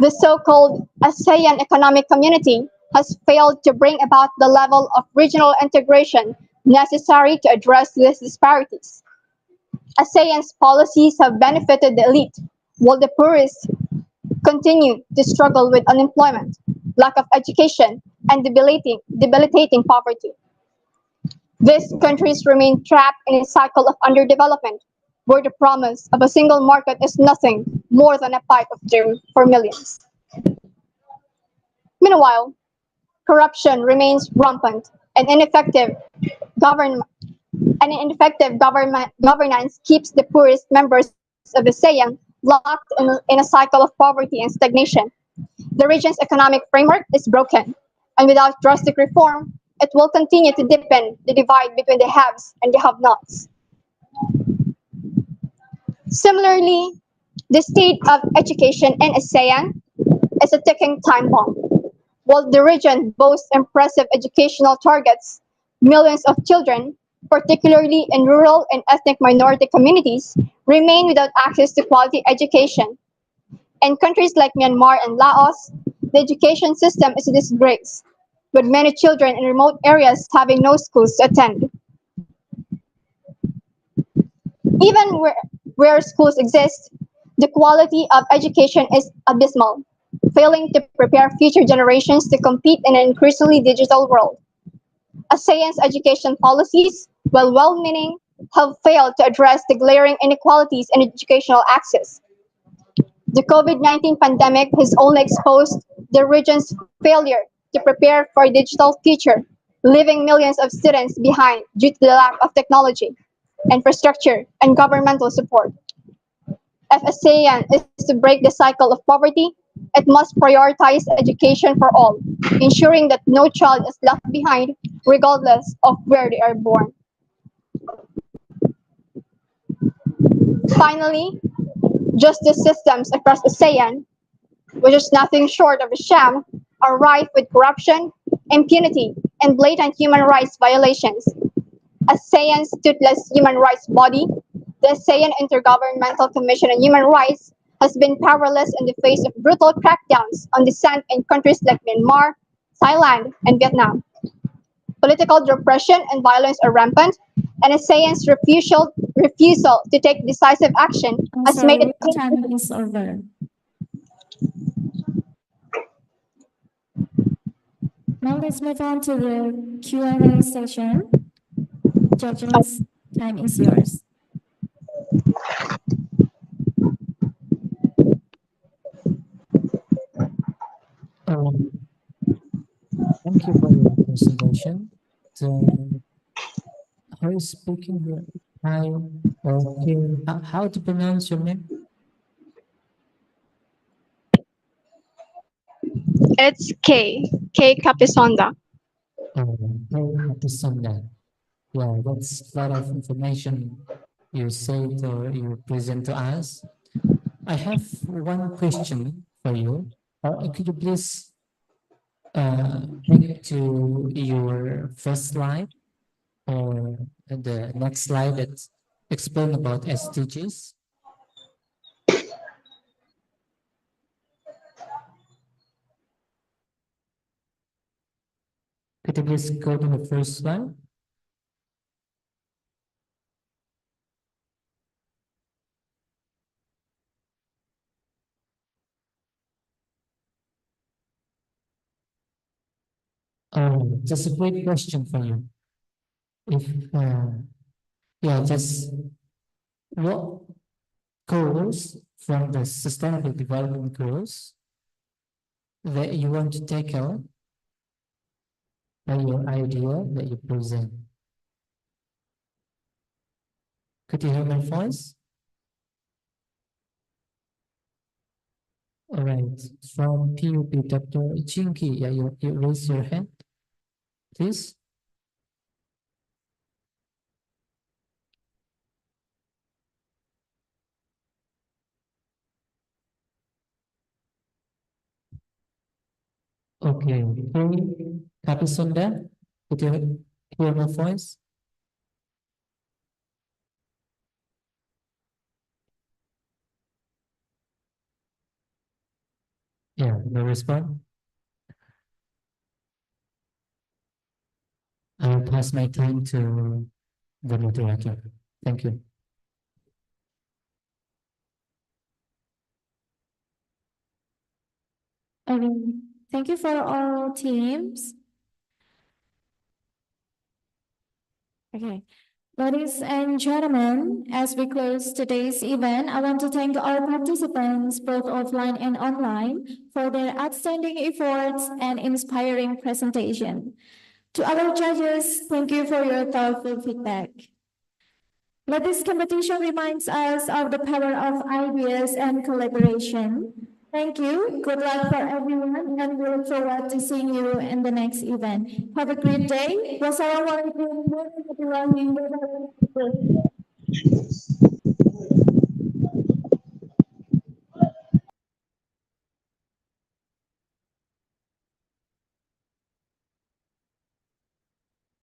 The so-called ASEAN Economic Community has failed to bring about the level of regional integration necessary to address these disparities. ASEAN's policies have benefited the elite, while the poorest continue to struggle with unemployment, lack of education, and debilitating poverty. These countries remain trapped in a cycle of underdevelopment, where the promise of a single market is nothing more than a pipe dream for millions. Meanwhile, corruption remains rampant, and ineffective governance keeps the poorest members of ASEAN locked in a cycle of poverty and stagnation. The region's economic framework is broken, and without drastic reform, it will continue to deepen the divide between the haves and the have-nots. Similarly, the state of education in ASEAN is a ticking time bomb. While the region boasts impressive educational targets, millions of children, particularly in rural and ethnic minority communities, remain without access to quality education. In countries like Myanmar and Laos, the education system is a disgrace, with many children in remote areas having no schools to attend. Even where schools exist, the quality of education is abysmal, failing to prepare future generations to compete in an increasingly digital world. ASEAN's education policies, while well-meaning, have failed to address the glaring inequalities in educational access. The COVID-19 pandemic has only exposed the region's failure to prepare for a digital future, leaving millions of students behind due to the lack of technology, infrastructure, and governmental support. If ASEAN is to break the cycle of poverty, it must prioritize education for all, ensuring that no child is left behind, regardless of where they are born. Finally, justice systems across ASEAN, which is nothing short of a sham, are rife with corruption, impunity, and blatant human rights violations. ASEAN's toothless human rights body, the ASEAN Intergovernmental Commission on Human Rights, has been powerless in the face of brutal crackdowns on dissent in countries like Myanmar, Thailand, and Vietnam. Political repression and violence are rampant, and ASEAN's refusal to take decisive action I'm has made sorry, it time is over. Now let's move on to the Q&A session. Judges, time is yours. Thank you for your presentation. So, how is speaking here? How to pronounce your name? It's K Capisonda. Sunday. Yeah, that's a lot of information you said or you present to us. I have one question for you. Could you please take to your first slide or the next slide that explain about SDGs? Could you please go to the first slide? Just a quick question for you. If just what goals from the Sustainable Development Goals that you want to tackle by your idea that you present? Could you hear my voice? All right, from PUP, Dr. Chinky, yeah, you raise your hand, please. Okay, Kapisunda, could you hear my voice? Yeah, no response? I'll pass my time to the moderator. Thank you. Thank you for all teams. Okay. Ladies and gentlemen, as we close today's event, I want to thank all participants, both offline and online, for their outstanding efforts and inspiring presentation. To our judges, thank you for your thoughtful feedback. This competition reminds us of the power of ideas and collaboration. Thank you. Good luck for everyone, and we look forward to seeing you in the next event. Have a great day. Wassalamualaikum warahmatullahi wabarakatuh.